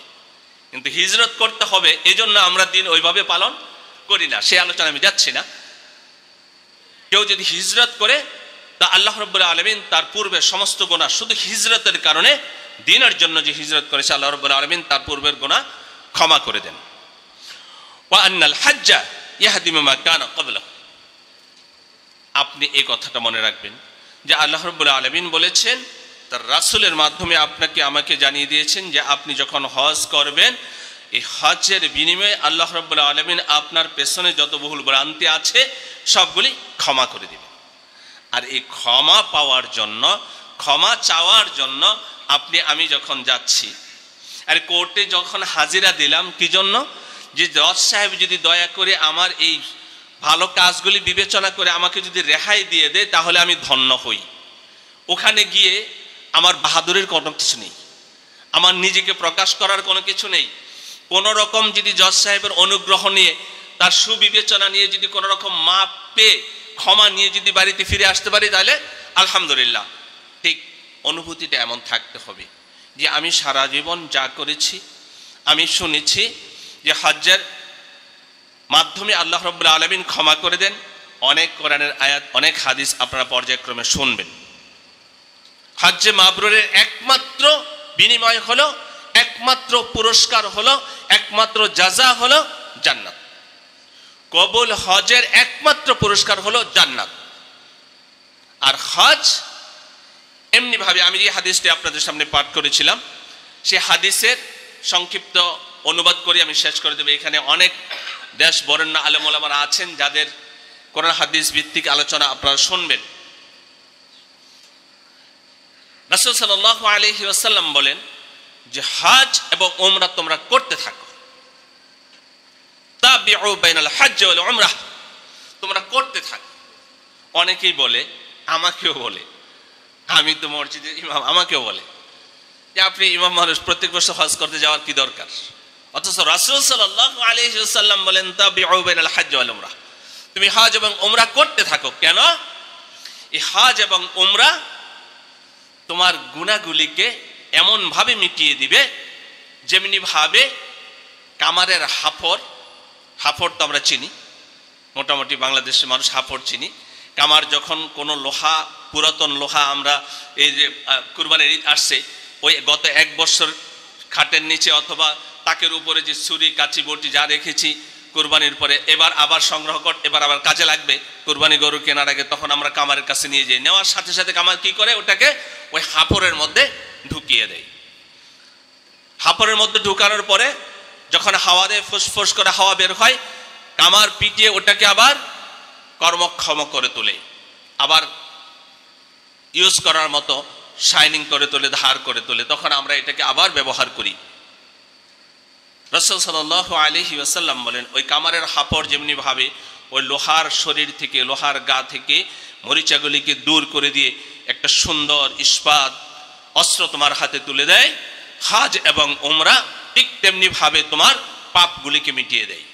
কিন্তু হিজরত করতে হবে এজন্য আমরা দিন ওইভাবে পালন করি না, সেই আলোচনা আমি যাচ্ছি না। কেউ যদি হিজরত করে, তা আল্লাহ রাব্বুল আলামিন তার পূর্বের সমস্ত গুনাহ, শুধু হিজরতের কারণে, দিনের জন্য যে হিজরত করেছে, আল্লাহ রাব্বুল আলামিন তার পূর্বের গুনাহ ক্ষমা করে দেন। ওয়া আন্নাল হাজ্জা ইয়াহদিমু মা কানা ক্বাবলাহু, আপনি এই কথাটা মনে রাখবেন যে আল্লাহ রাব্বুল আলামিন বলেছেন, তার রাসূলের মাধ্যমে আপনাকে আমাকে জানিয়ে দিয়েছেন যে আপনি যখন হজ করবেন, এই হজের বিনিময়ে আল্লাহ রাব্বুল আলামিন আপনার পেছনে যত ভুল ভ্রান্তি আছে সবগুলি ক্ষমা করে দিবেন। আর এই ক্ষমা পাওয়ার জন্য, ক্ষমা চাওয়ার জন্য আমি যখন যাচ্ছি, আর কোর্টে যখন হাজিরা দিলাম, কি জন্য? যে জজ সাহেব যদি দয়া করে আমার এই ভালো কাজগুলি বিবেচনা করে আমাকে যদি রেহাই দিয়ে দেয়, তাহলে আমি ধন্য হই। ওখানে গিয়ে আমার বাহাদুরের কোনো কিছু নেই, আমার নিজেকে প্রকাশ করার কোনো কিছু নেই। কোনো রকম যদি জজ সাহেবের অনুগ্রহ নিয়ে, তার সুবিবেচনা নিয়ে যদি কোনো রকম মাপ পেয়ে, ক্ষমা নিয়ে যদি বাড়িতে ফিরে আসতে পারি, তাহলে আলহামদুলিল্লাহ। ঠিক অনুভূতিটা এমন থাকতে হবে যে আমি সারা জীবন যা করেছি, আমি শুনেছি যে হজ্জের মাধ্যমে আল্লাহ রাব্বুল আলামিন ক্ষমা করে দেন। অনেক কোরআনের আয়াত, অনেক হাদিস আপনারা পর্যায়ক্রমে শুনবেন। হজ্জে মাবরুরের একমাত্র বিনিময় হলো, একমাত্র পুরস্কার হলো, একমাত্র জাযা হলো জান্নাত। কবুল হজের একমাত্র পুরস্কার হলো জান্নাত। আর হজ এমনি ভাবে, আমি যে হাদিসটি আপনাদের সামনে পাঠ করেছিলাম, সেই হাদিসের সংক্ষিপ্ত অনুবাদ করে আমি শেষ করে দেব। এখানে অনেক দেশ বরেণ্য আলেম ওলামারা আছেন, যাদের কোরআন হাদিস ভিত্তিক আলোচনা আপনারা শুনবেন। রাসূল সাল্লাল্লাহু আলাইহি ওয়াসাল্লাম বলেন যে হজ এবং উমরা তোমরা করতে থাকো, তাবিউ বাইনাল হজ্জ ওয়াল উমরাহ, তোমরা করতে থাকো। অনেকেই বলে, আমাকেও বলে, আমি তো মসজিদের ইমাম, আমাকেও বলে যে আপনি ইমাম মানুষ, প্রত্যেক বছর হজ করতে যাওয়ার কি দরকার? অথচ রাসূল সাল্লাল্লাহু আলাইহি ওয়াসাল্লাম বলেন তাবিউ বাইনাল হজ্জ ওয়াল উমরা, তুমি হজ এবং উমরা করতে থাকো। কেন? এই হজ এবং উমরা তোমার গুনাহগুলিকে এমন ভাবে মিটিয়ে দিবে যেমনি ভাবে কামারের হাফড় তো আমরা চিনি, মোটামুটি বাংলাদেশের মানুষ হাফড় চিনি। কামার যখন কোনো লোহা, পুরাতন লোহা, আমরা এই যে কুরবানির ঈদ আসছে, ওই গত 1 বছর খাটের নিচে অথবা তাকের উপরে যে ছুরি কাঁচি বটি যা রেখেছি কুরবানির পরে, এবার আবার সংগ্রহ কর, এবার আবার কাজে লাগবে কুরবানি গরু কেনার আগে, তখন আমরা কামারের কাছে নিয়ে যাই। নেওয়ার সাথে সাথে কামার কি করে, ওটাকে ওই হাফড়ের মধ্যে ঢুকিয়ে দেয়। হাফড়ের মধ্যে ঢুকানোর পরে যখন হাওয়া দেয়, ফুসফুস করে হাওয়া বের হয়, কামার পিটিয়ে ওটাকে আবার কর্মক্ষম করে তোলে, আবার ইউজ করার মতো শাইনিং করে তোলে, ধার করে তোলে, তখন আমরা এটাকে আবার ব্যবহার করি। রাসূল সাল্লাল্লাহু আলাইহি ওয়াসাল্লাম বলেন ওই কামারের হাফড় যেমনি ভাবে ওই লোহার শরীর থেকে, লোহার গা থেকে মরিচাগুলিকে দূর করে দিয়ে একটা সুন্দর ইস্পাত অস্ত্র তোমার হাতে তুলে দেয়, হজ এবং উমরা ঠিক তেমনি ভাবে তোমার পাপগুলিকে মিটিয়ে দেয়।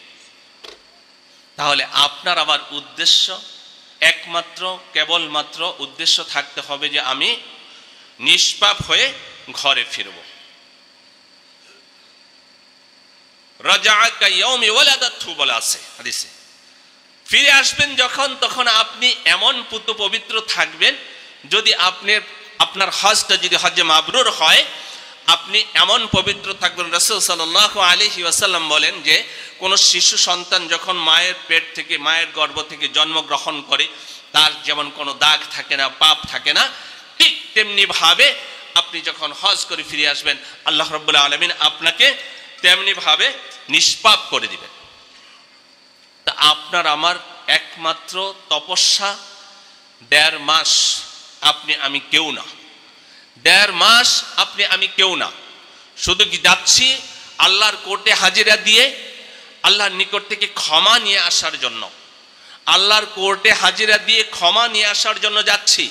তাহলে আপনার আমার উদ্দেশ্য একমাত্র, কেবলমাত্র উদ্দেশ্য থাকতে হবে যে আমি নিষ্পাপ হয়ে ঘরে ফিরব। রাজাআকা ইয়াউমি ওয়ালাদাতহু বলা আছে হাদিসে, ফিরে আসবেন যখন, তখন আপনি এমন পুত পবিত্র থাকবেন, যদি আপনার হজটা যদি হজ্জে মাবরুর হয়, আপনি এমন পবিত্র থাকবেন। রাসূল সাল্লাল্লাহু আলাইহি ওয়াসাল্লাম বলেন যে কোনো শিশু সন্তান যখন মায়ের পেট থেকে, মায়ের গর্ভ থেকে জন্মগ্রহণ করে, তার যেমন কোনো দাগ থাকে না, পাপ থাকে না, ঠিক তেমনি ভাবে আপনি যখন হজ করে ফিরে আসবেন, আল্লাহ রাব্বুল আলামিন আপনাকে তেমনি ভাবে নিষ্পাপ করে দিবেন। তা আপনার আমার একমাত্র তপস্যা 1.5 মাস আপনি আমি কেউ না, 1.5 মাস আপনি আমি কেউ না, শুধু কি যাচ্ছি আল্লাহর কোর্টে হাজিরা দিয়ে আল্লাহর নিকট থেকে ক্ষমা নিয়ে আসার জন্য, আল্লাহর কোর্টে হাজিরা দিয়ে ক্ষমা নিয়ে আসার জন্য যাচ্ছি।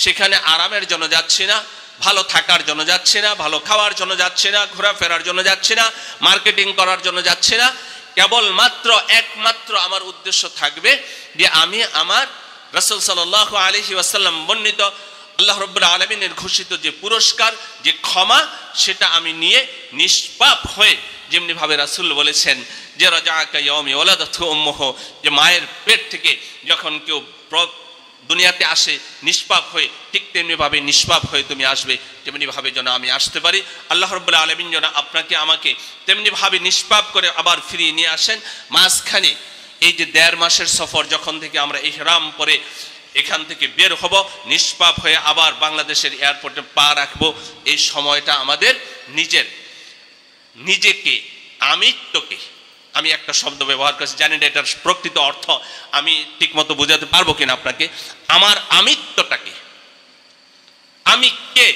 সেখানে আরামের জন্য যাচ্ছি না, ভালো থাকার জন্য যাচ্ছি না, ভালো খাওয়ার জন্য যাচ্ছি না, ঘোরাফেরার জন্য যাচ্ছি না, মার্কেটিং করার জন্য যাচ্ছি না। কেবলমাত্র একমাত্র আমার উদ্দেশ্য থাকবে যে আমি আমার রাসূল সাল্লাল্লাহু আলাইহি ওয়াসাল্লাম বর্ণিত আল্লাহ রাব্বুল আলামিনের ঘোষিত যে পুরস্কার, যে ক্ষমা, সেটা আমি নিয়ে নিষ্পাপ হয়ে, যেমনি ভাবে রাসূল বলেছেন যে রাজাআকা ইয়াউমি ওয়ালাদাতহু উম্মুহু, যে মায়ের পেট থেকে যখন কেউ দুনিয়াতে আসে নিষ্পাপ হয়ে, ঠিক তেমনি ভাবে নিষ্পাপ হয়ে তুমি আসবে, তেমনি ভাবে যেন আমি আসতে পারি। আল্লাহ রাব্বুল আলামিন যেন আপনাকে আমাকে তেমনি ভাবে নিষ্পাপ করে আবার ফিরিয়ে নিয়ে আসেন। মাঝখানে এই যে 1.5 মাসের সফর, যখন থেকে আমরা ইহরাম পরে এখান থেকে বের হব, নিষ্পাপ হয়ে আবার বাংলাদেশের এয়ারপোর্টে পা রাখবো, এই সময়টা আমাদের নিজেকে, আমিত্বকে, আমি একটা শব্দ ব্যবহার করছি, জানি না এটার প্রকৃত অর্থ আমি ঠিক মতো বোঝাতে পারবো কিনা আপনাকে। আমার আমিত্বটাকে, আমি কে,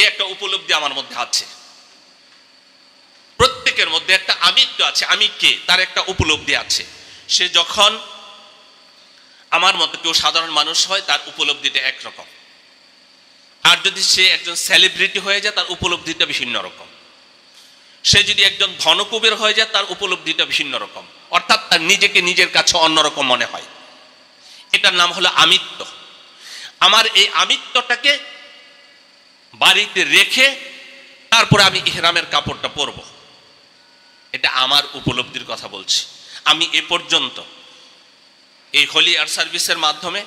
এই একটা উপলব্ধি আমার মধ্যে আছে। প্রত্যেকের মধ্যে একটা আমিত্ব আছে, আমি কে, তার একটা উপলব্ধি আছে। সে যখন আমার মতো কেউ সাধারণ মানুষ হয়, তার উপলব্ধিটা একরকম, আর যদি সে একজন সেলিব্রিটি হয়ে যায়, তার উপলব্ধিটা ভিন্ন রকম। সে যদি একজন ধনকুবের হয়ে যায়, তার উপলব্ধিটা ভিন্ন রকম, অর্থাৎ তার নিজেকে নিজের কাছে অন্যরকম মনে হয়। এটার নাম হলো আমিত্ব। আমার এই আমিত্বটাকে বাড়িতে রেখে তারপরে আমি ইহরামের কাপড়টা পরব, এটা আমার উপলব্ধির কথা বলছি। আমি এ পর্যন্ত এই হোলি এয়ার সার্ভিসের মাধ্যমে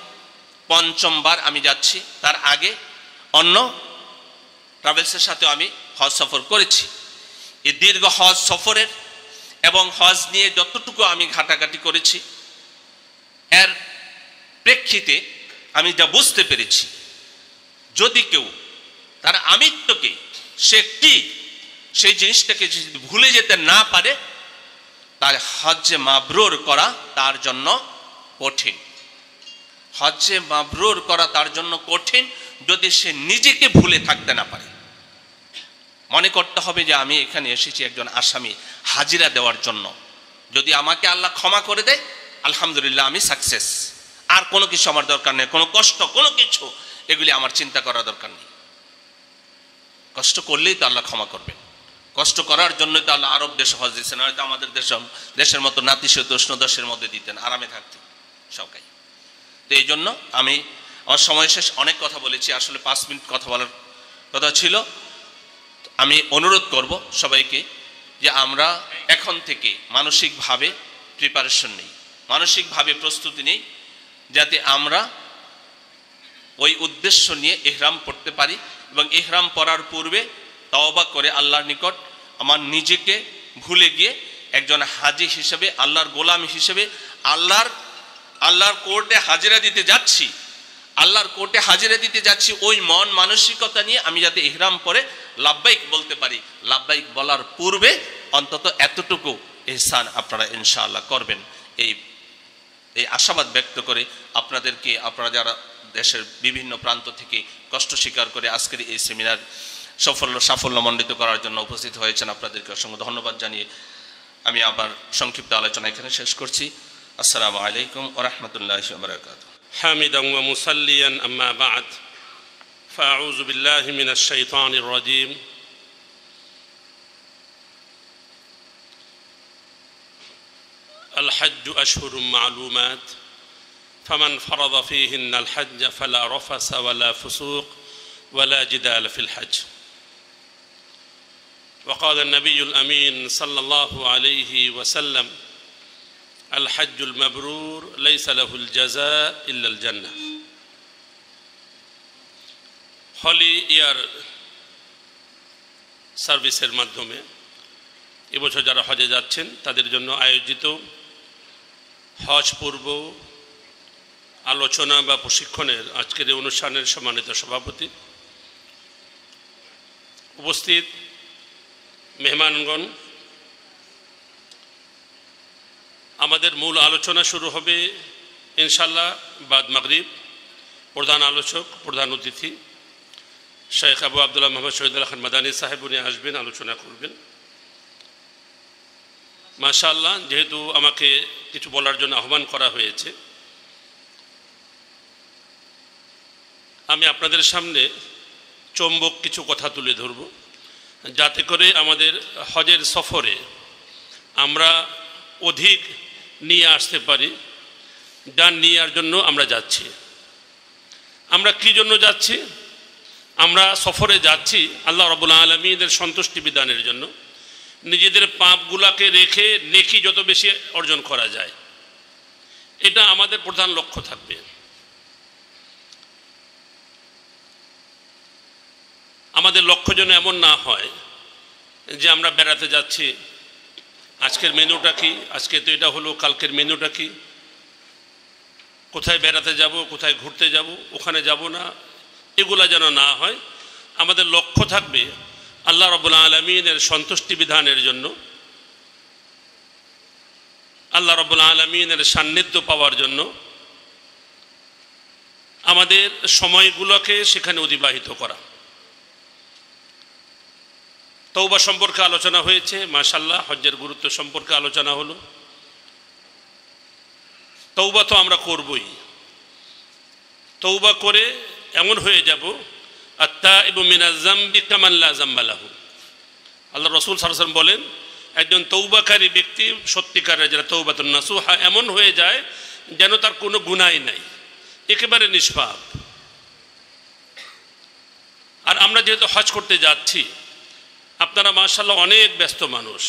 5বার আমি যাচ্ছি, তার আগে অন্য ট্রাভেলসের সাথে আমি হজ সফর করেছি। এই দীর্ঘ হজ সফরের এবং হজ নিয়ে যতটুকু আমি ঘাটাঘাটি করেছি, এর প্রেক্ষিতে আমি যা বুঝতে পেরেছি, যদি কেউ তার আমিত্বকে, সে কি, সেই জিনিসটাকে যদি ভুলে যেতে না পারে, তার হজ্জে মাবরুর করা তার জন্য কঠিন। হজ্জে মাবরুর করা তার জন্য কঠিন যদি সে নিজেকে ভুলে থাকতে না পারে। মনে করতে হবে যে আমি এখানে এসেছি একজন আসামি হাজিরা দেওয়ার জন্য, যদি আমাকে আল্লাহ ক্ষমা করে দেয়, আলহামদুলিল্লাহ, আমি সাকসেস, আর কোনো কিছু আমার দরকার নেই, কোনো কষ্ট, কোনো কিছু, এগুলি আমার চিন্তা করা দরকার নেই। কষ্ট করলেই তো আল্লাহ ক্ষমা করবেন। কষ্ট করার জন্যই তো আল্লাহ আরব দেশে হজ দিচ্ছেন, হয়তো আমাদের দেশের মতো নাতিশীতোষ্ণ দেশের মধ্যে দিতেন, আরামে থাকতেন সবাই। তো এই জন্য আমি আমার সময় শেষ, অনেক কথা বলেছি, আসলে 5 মিনিট কথা বলার কথা ছিল। আমি অনুরোধ করব সবাইকে যে আমরা এখন থেকে মানসিকভাবে প্রিপারেশন নেই, মানসিকভাবে প্রস্তুতি নেই, যাতে আমরা ওই উদ্দেশ্য নিয়ে ইহরাম পড়তে পারি এবং ইহরাম পড়ার পূর্বে তওবা করে আল্লাহর নিকট আমার নিজেকে ভুলে গিয়ে একজন হাজি হিসেবে, আল্লাহর গোলাম হিসেবে আল্লাহর কোর্টে হাজিরা দিতে যাচ্ছি, আল্লাহর কোর্টে হাজিরা দিতে যাচ্ছি, ওই মন মানসিকতা নিয়ে আমি যাতে ইহরাম পরে লাব্বাইক বলতে পারি। লাব্বাইক বলার পূর্বে অন্তত এতটুকু ইহসান আপনারা ইনশাআল্লাহ করবেন, এই আশাবাদ ব্যক্ত করে আপনাদেরকে, আপনারা যারা দেশের বিভিন্ন প্রান্ত থেকে কষ্ট স্বীকার করে আজকের এই সেমিনার সাফল্যমণ্ডিত করার জন্য উপস্থিত হয়েছেন, আপনাদেরকে অসংখ্য ধন্যবাদ জানিয়ে আমি আবার সংক্ষিপ্ত আলোচনা এখানে শেষ করছি। আসসালামু আলাইকুম ওয়া রাহমাতুল্লাহি ওয়া বারাকাতুহু। হামিদান ওয়া মুসাল্লিয়ান আম্মা বা'দ, ফাআউযু বিল্লাহি মিনাশ শাইতানির রাজীম। الحج أشهر معلومات فمن فرض فيهن الحج فلا رفث ولا فسوق ولا جدال في الحج. وقال النبي الأمين صلى الله عليه وسلم الحج المبرور ليس له الجزاء إلا الجنة. হলি ইয়ার সার্ভিসের মাধ্যমে এবছর যারা হজে যাচ্ছেন তাদের জন্য আয়োজিত হজ পূর্ব আলোচনা বা প্রশিক্ষণের আজকের এই অনুষ্ঠানের সম্মানিত সভাপতি, উপস্থিত মেহমানগণ, আমাদের মূল আলোচনা শুরু হবে ইনশাআল্লাহ বাদ মাগরিব। প্রধান আলোচক, প্রধান অতিথি শেখ আবু আবদুল্লাহ মোহাম্মদ শহীদুল্লাহ খান মাদানী সাহেব, উনি আসবেন, আলোচনা করবেন। মাশাআল্লাহ, যেহেতু আমাকে কিছু বলার জন্য আহ্বান করা হয়েছে, আমি আপনাদের সামনে চৌম্বক কিছু কথা তুলে ধরব, যাতে করে আমাদের হজের সফরে আমরা অধিক নিয়ে আসতে পারি যা নেওয়ার জন্য আমরা যাচ্ছি। আমরা কি জন্য যাচ্ছি? আমরা সফরে যাচ্ছি আল্লাহ রাব্বুল আলামিনের সন্তুষ্টি বিধানের জন্য, নিজেদের পাপগুলাকে রেখে নেকি যত বেশি অর্জন করা যায়, এটা আমাদের প্রধান লক্ষ্য থাকবে। আমাদের লক্ষ্য যেন এমন না হয় যে আমরা বেড়াতে যাচ্ছি, আজকের মেনুটা কি, আজকে তো এটা হলো, কালকের মেনুটা কি, কোথায় বেড়াতে যাব, কোথায় ঘুরতে যাব, ওখানে যাব না, এগুলা যেন না হয়। আমাদের লক্ষ্য থাকবে আল্লাহ রাব্বুল আলামিনের সন্তুষ্টি বিধানের জন্য, আল্লাহ রাব্বুল আলামিনের সান্নিধ্য পাওয়ার জন্য আমাদের সময়গুলোকে সেখানে অতিবাহিত করা। তওবা সম্পর্কে আলোচনা হয়েছে, মাশাআল্লাহ, হজ্জের গুরুত্ব সম্পর্কে আলোচনা হলো। তওবা তো আমরা করবই, তওবা করে এমন হয়ে যাব আত্তাইবু মিনাজ যামবি কামান লা যামবা লাহু। আল্লাহ রাসূল সাল্লাল্লাহু আলাইহি ওয়াসাল্লাম বলেন, একজন তওবাকারী ব্যক্তি, সত্যিকারের যারা তওবাতুন নাসুহা, এমন হয়ে যায় যেন তার কোনো গুনাহই নাই, একেবারে নিষ্পাপ। আর আমরা যেহেতু হজ করতে যাচ্ছি, আপনারা মাশাআল্লাহ অনেক ব্যস্ত মানুষ,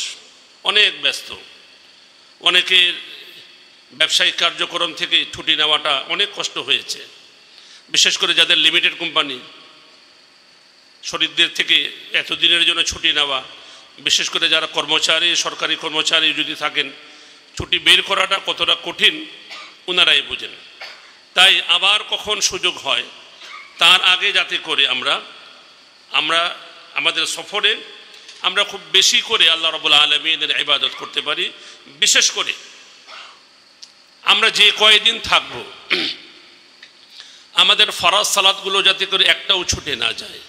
অনেক ব্যস্ত, অনেকের ব্যবসায়িক কার্যক্রম থেকে ছুটি নেওয়াটা অনেক কষ্ট হয়েছে, বিশেষ করে যাদের লিমিটেড কোম্পানি, শরীরদের থেকে এতদিনের জন্য ছুটি নেওয়া, বিশেষ করে যারা কর্মচারী, সরকারি কর্মচারী যদি থাকেন, ছুটি বের করাটা কতটা কঠিন ওনারাই বুঝেন। তাই আবার কখন সুযোগ হয় তার আগে যাতে করে আমরা আমাদের সফরে আমরা খুব বেশি করে আল্লাহ রাব্বুল আলামিনের ইবাদত করতে পারি। বিশেষ করে আমরা যে কয়েকদিন থাকব, আমাদের ফরজ সালাতগুলো যাতে করে একটাও ছুটে না যায়,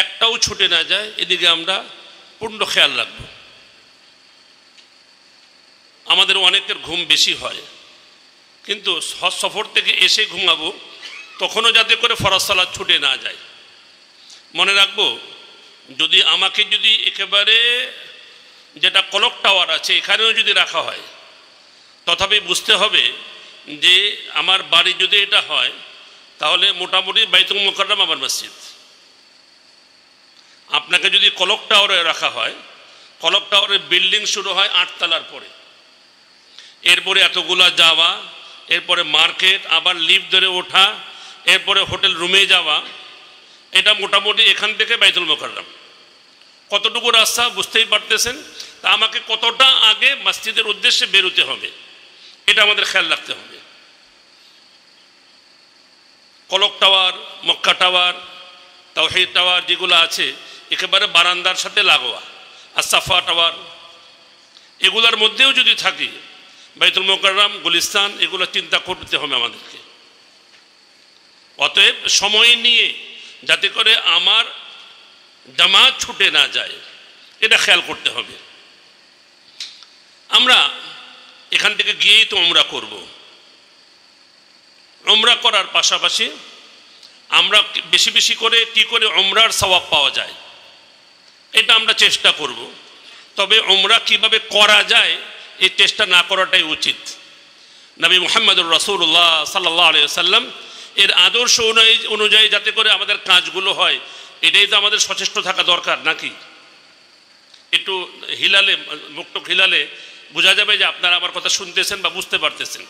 একটাও ছুটে না যায়, এদিকে আমরা পূর্ণ খেয়াল রাখব। আমাদের অনেকের ঘুম বেশি হয়, কিন্তু সফর থেকে এসে ঘুমাবো তখনও যাতে করে ফরজ সালাত ছুটে না যায়। মনে রাখবো, যদি আমাকে যদি একেবারে যেটা ক্লক টাওয়ার আছে এখানেও যদি রাখা হয়, তথাপি বুঝতে হবে যে আমার বাড়ি যদি এটা হয় তাহলে মোটামুটি বাইতুল মুকাররম আমার মসজিদ। আপনাকে যদি ক্লক টাওয়ারে রাখা হয়, ক্লক টাওয়ারের বিল্ডিং শুরু হয় 8 তলার পরে, এরপরে এতগুলা যাওয়া, এরপরে মার্কেট, আবার লিফট ধরে ওঠা, এরপরে হোটেল রুমে যাওয়া, এটা মোটামুটি এখান থেকে বাইতুল মুকাররম কতটুকু রাস্তা বুঝতেই পারতেছেন। তা আমাকে কতটা আগে মসজিদের উদ্দেশ্যে বেরোতে হবে এটা আমাদের খেয়াল রাখতে হবে। Clock tower, Mecca tower, Tawhid tower যেগুলো আছে একেবারে বারান্দার সাথে লাগোয়া, আর সাফা টাওয়ার, এগুলোর মধ্যেও যদি থাকি বাইতুল মুকাররম, গুলিস্তান, এগুলো চিন্তা করতে হবে আমাদেরকে। অতএব সময় নিয়ে যাতে করে আমার জামাত ছুটে না যায় এটা খেয়াল করতে হবে। আমরা এখান থেকে গিয়েই তো উমরা করব। উমরা করার পাশাপাশি আমরা বেশি বেশি করে কি করে উমরার সওয়াব পাওয়া যায় এটা আমরা চেষ্টা করব। তবে উমরা কিভাবে করা যায় এই চেষ্টা না করাটাই উচিত। নবী মুহাম্মদুর রাসূলুল্লাহ সাল্লাল্লাহু আলাইহি ওয়াসাল্লাম এর আদর্শ অনুযায়ী যাতে করে আমাদের কাজগুলো হয় এটাই তো আমাদের সচেষ্ট থাকা দরকার, নাকি? একটু হিলালে, মুক্তক হিলালে বোঝা যাবে যে আপনারা আমার কথা শুনতেছেন বা বুঝতে পারতেছেন।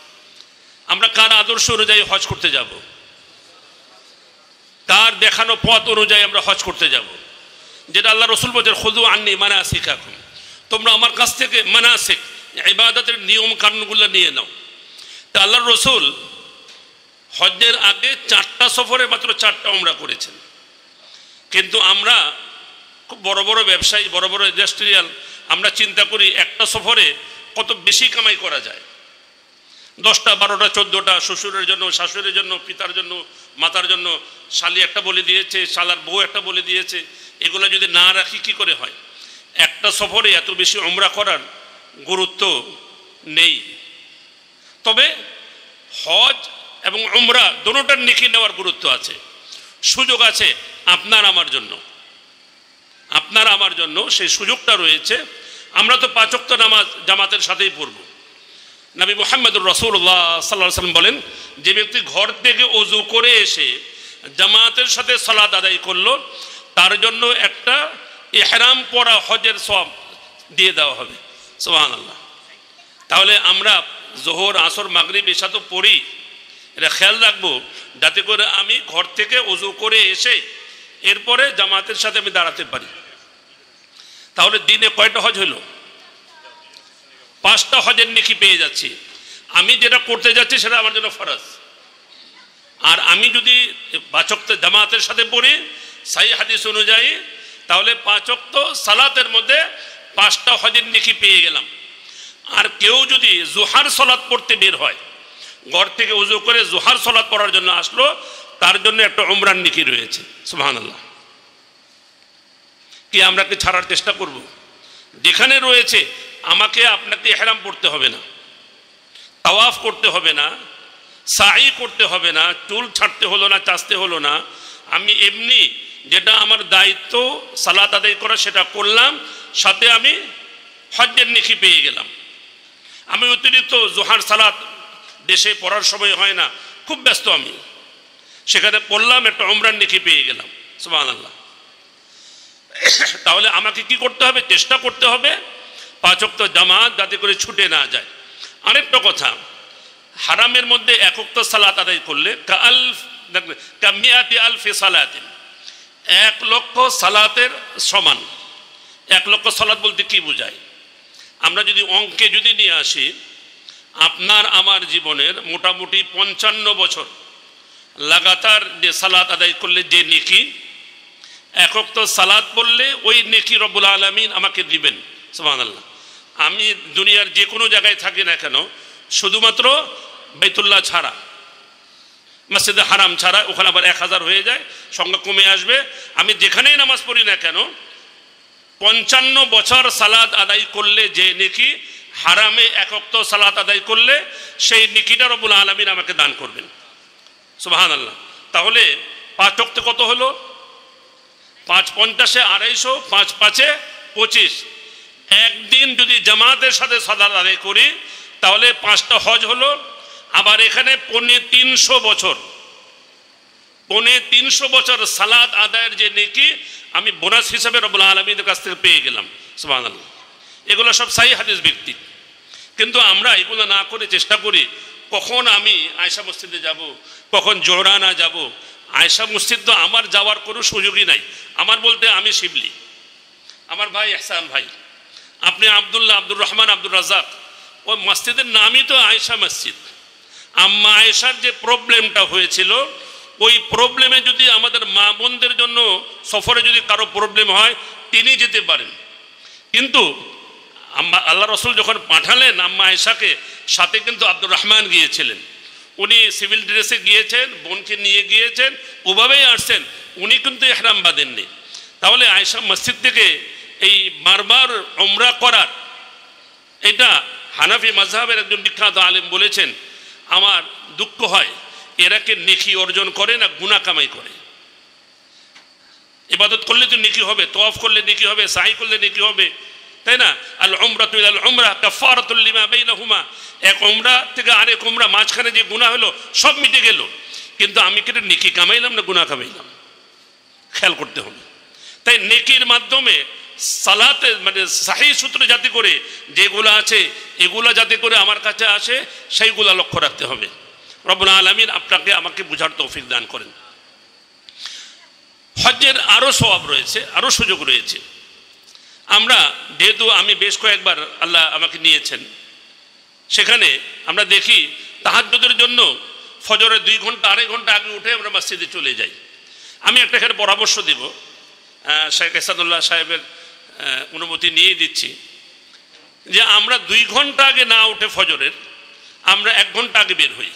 আমরা কার আদর্শ অনুযায়ী হজ করতে যাব? কার দেখানো পথ অনুযায়ী আমরা হজ করতে যাব? যেটা আল্লাহ রসুল বলেন, খুযু আন্নী মানাসিকাকুম, তোমরা আমার কাছ থেকে মানাসিক ইবাদতের নিয়ম কানুনগুলো নিয়ে নাও। তা আল্লাহ রসুল হজ্জের আগে 4টা সফরে মাত্র 4টা উমরা করেছেন। কিন্তু আমরা খুব বড় বড় ব্যবসায়ী, বড় বড় ইন্ডাস্ট্রিয়াল, আমরা চিন্তা করি একটা সফরে কত বেশি কামাই করা যায়। 10টা 12টা 14টা শ্বশুরের জন্য, শাশুড়ির জন্য, পিতার জন্য, মাতার জন্য, শালি একটা বলে দিয়েছে, শালার বউ একটা বলে দিয়েছে, এগুলো যদি না রাখি কি করে হয়? একটা সফরে এত বেশি উমরা করার গুরুত্ব নেই। তবে হজ এবং উমরা দুটোটার নেকি নেওয়ার গুরুত্ব আছে, সুযোগ আছে আপনার আমার জন্য। আপনার আমার জন্য সেই সুযোগটা রয়েছে। আমরা তো 5 ওয়াক্ত নামাজ জামাতের সাথেই পড়ব। নবী মুহাম্মদুর রাসূলুল্লাহ সাল্লাল্লাহু আলাইহি ওয়াসাল্লাম বলেন, যে ব্যক্তি ঘর থেকে ওযু করে এসে জামাতের সাথে সালাত আদায় করলো তার জন্য একটা ইহরাম পরা হজের সওয়াব দিয়ে দেওয়া হবে। সুবহানাল্লাহ। তাহলে আমরা যোহর, আসর, মাগরিব, এশা তো পড়ি, এটা খেয়াল রাখবো যাতে করে আমি ঘর থেকে ওযু করে এসে এরপরে জামাতের সাথে আমি দাঁড়াতে পারি। তাহলে দিনে কয়টা হজ হলো? 5টা হজের নেকি পেয়ে যাচ্ছি। আমি যেটা করতে যাচ্ছি সেটা আমার জন্য ফরজ। আর আমি যদি 5 ওয়াক্ত জামাতের সাথে পড়ি সহিহ হাদিস অনুযায়ী, তাহলে 5 ওয়াক্ত সালাতের মধ্যে 5টা হজের নেকি পেয়ে গেলাম। আর কেউ যদি জোহর সালাত পড়তে বের হয়, ঘর থেকে ওযু করে জোহর সালাত পড়ার জন্য আসলো, তার জন্য একটা উমরার নেকি রয়েছে। সুবহানাল্লাহ। কি আমরা কি ছাড়ার চেষ্টা করব? যেখানে রয়েছে আমাকে আপনাকে ইহরাম পড়তে হবে না, তাওয়াফ করতে হবে না, সাই করতে হবে না, চুল ছাড়তে হলো না, চাচতে হলো না। আমি এমনি যেটা আমার দায়িত্ব সালাত আদায় করা সেটা করলাম, সাথে আমি হজ্জের নেকি পেয়ে গেলাম। আমি অতিরিক্ত জোহর সালাত দেশে পড়ার সময় হয় না, খুব ব্যস্ত আমি, সেখানে পড়লাম, একটা উমরার নেকি পেয়ে গেলাম। সুবহানাল্লাহ। তাহলে আমাকে কি করতে হবে? চেষ্টা করতে হবে 5 ওয়াক্ত জামাত যাতে করে ছুটে না যায়। আরেকটা কথা, হারামের মধ্যে 1 ওয়াক্ত সালাত আদায় করলে কামিয়াতি আলফি সালাতিন, 1 লক্ষ সালাতের সমান। 1 লক্ষ সালাত বলতে কি বোঝায়? আমরা যদি অঙ্কে যদি নিয়ে আসি, আপনার আমার জীবনের মোটামুটি 55 বছর লাগাতার যে সালাত আদায় করলে যে নেকি, 1 ওয়াক্ত সালাত পড়লে ওই নেকি রব্বুল আলামিন আমাকে দিবেন। সুবহানাল্লাহ। আমি দুনিয়ার যে কোনো জায়গায় থাকি না কেন, শুধুমাত্র বাইতুল্লাহ ছাড়া, মসজিদে হারাম ছাড়া, ওখানে আবার 1000 হয়ে যায়, সংখ্যা কমে আসবে। আমি যেখানেই নামাজ পড়ি না কেন, 55 বছর সালাত আদায় করলে যে নেকি, হারামে 1 ওয়াক্ত সালাত আদায় করলে সেই নেকিটা রব্বুল আলামিন আমাকে দান করবেন। সুবহানাল্লাহ। তাহলে 5 ওয়াক্তে কত হলো? 5 50 250, 5 5 25। একদিন যদি জামাতের সাথে সালাত আদায় করি তাহলে 5টা হজ হলো। আবার এখানে 350 বছর, 350 বছর সালাত আদায়ের যে নেকি আমি বোনাস হিসাবে রব্বুল আলামিনের কাছ থেকে পেয়ে গেলাম। সুবহানাল্লাহ। এগুলো সব সহিহ হাদিস ভিত্তিক। কিন্তু আমরা এগুলো না করে চেষ্টা করি কখন আমি আয়েশা মসজিদে যাব, কখন জোহরানা যাব। আয়েশা মসজিদ তো আমার যাওয়ার কোনো সুযোগই নাই। আমার বলতে আমি শিবলি, আমার ভাই এহসান ভাই, আপনি আব্দুল্লাহ, আব্দুর রহমান, আব্দুর রাজাক। ওই মসজিদের নামই তো আয়েশা মসজিদ। আম্মা আয়েশার যে প্রবলেমটা হয়েছিল, ওই প্রবলেমে যদি আমাদের মা বোনদের জন্য সফরে যদি কারো প্রবলেম হয় তিনি যেতে পারেন। কিন্তু আল্লাহ রসুল যখন পাঠালেন আম্মা আয়েশাকে, সাথে কিন্তু আব্দুর রহমান গিয়েছিলেন। উনি সিভিল ড্রেসে গিয়েছেন, বোনকে নিয়ে গিয়েছেন, ওভাবেই আসছেন, উনি কিন্তু ইহরাম বাঁধেননি। তাহলে আয়েশা মসজিদ থেকে এই বারবার উমরা করার, এটা হানাফি মাযহাবের একজন বিখ্যাত আলেম বলেছেন, আমার দুঃখ হয় এরাকে নেকি অর্জন করে না গুনাহ কামাই করে। ইবাদত করলে তো নেকি হবে, তওয়াফ করলে নেকি হবে, সাই করলে নেকি হবে, তাই না? আল উমরাতু ইলাল উমরা কাফারাতুল লিমা বাইনাহুমা। এক উমরা থেকে আরেক উমরা মাঝখানে যে গুনাহ হলো সব মিটে গেল। কিন্তু আমি কি নেকি কামাইলাম না গুনাহ কামাইলাম? খেয়াল করতে হবে। তাই নেকির মাধ্যমে সালাতে মানে সহিহ সূত্রে যাতে করে যেগুলো আছে এগুলা যাতে করে আমার কাছে আসে সেইগুলা লক্ষ্য রাখতে হবে। রব্বুল আলামিন আপনাকে আমাকে বুঝার তৌফিক দান করেন। হজ্জের আরও সওয়াব রয়েছে, আরও সুযোগ রয়েছে। আমরা যেহেতু আমি বেশ কয়েকবার আল্লাহ আমাকে নিয়েছেন, সেখানে আমরা দেখি তাহাজ্জুদের জন্য ফজরের 2 ঘন্টা 2.5 ঘন্টা আগে উঠে আমরা মসজিদে চলে যাই। আমি একটা এখানে পরামর্শ দেব, শেখ এসাদুল্লাহ সাহেবের অনুমতি নিয়ে দিচ্ছি, যে আমরা 2 ঘন্টা আগে না উঠে ফজরের আমরা 1 ঘন্টা আগে বের হই।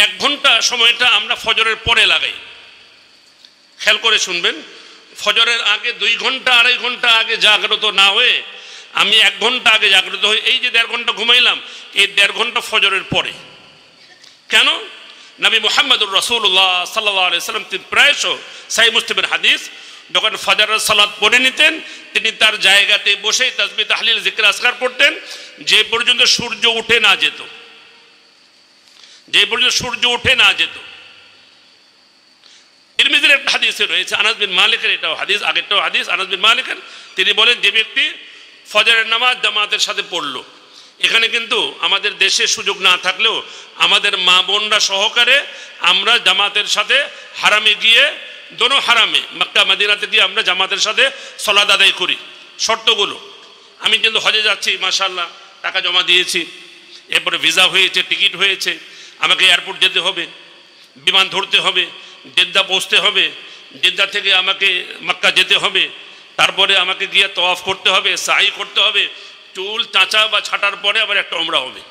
1 ঘন্টা সময়টা আমরা ফজরের পরে লাগাই। খেয়াল করে শুনবেন, ফজরের আগে 2 ঘন্টা 2.5 ঘন্টা আগে জাগ্রত না হয়ে আমি 1 ঘন্টা আগে জাগ্রত হই। এই যে 1.5 ঘন্টা ঘুমাইলাম, এই 1.5 ঘন্টা ফজরের পরে। কেন? নবী মুহাম্মদুর রাসূলুল্লাহ সাল্লাল্লাহু আলাইহি ওয়াসাল্লাম তিনি প্রায়শ সহিহ মুসলিমের হাদিস, যখন ফজরের সালাত পড়ে নিতেন তিনি তার জায়গাতে বসে তাসবিহ তাহলিল জিকির আজকার করতেন যে পর্যন্ত সূর্য উঠে না যেত, যে পর্যন্ত সূর্য উঠে না যেত। তিরমিজির একটা হাদিসে রয়েছে, আনাস বিন মালিকের, এটাও হাদিস, আগেরটাও হাদিস, আনাস বিন মালিকের। তিনি বলেন যে ব্যক্তি ফজরের নামাজ জামাতের সাথে পড়লো, এখানে কিন্তু আমাদের দেশে সুযোগ না থাকলেও আমাদের মা বোনরা সহকারে আমরা জামাতের সাথে হারামে গিয়ে, দোনো হারামে মক্কা মদিনাতে গিয়ে আমরা জামাতের সাথে সালাত আদায় করি। শর্তগুলো, আমি কিন্তু হজে যাচ্ছি, মাশাআল্লাহ টাকা জমা দিয়েছি, এরপরে ভিসা হয়েছে, টিকিট হয়েছে, আমাকে এয়ারপোর্ট যেতে হবে, বিমান ধরতে হবে, জেদ্দা পৌঁছতে হবে, জেদ্দা থেকে আমাকে মক্কা যেতে হবে, তারপরে আমাকে গিয়ে তওয়াফ করতে হবে, সাই করতে হবে, চুল চাঁচা বা ছাটার পরে আবার একটা উমরা হবে।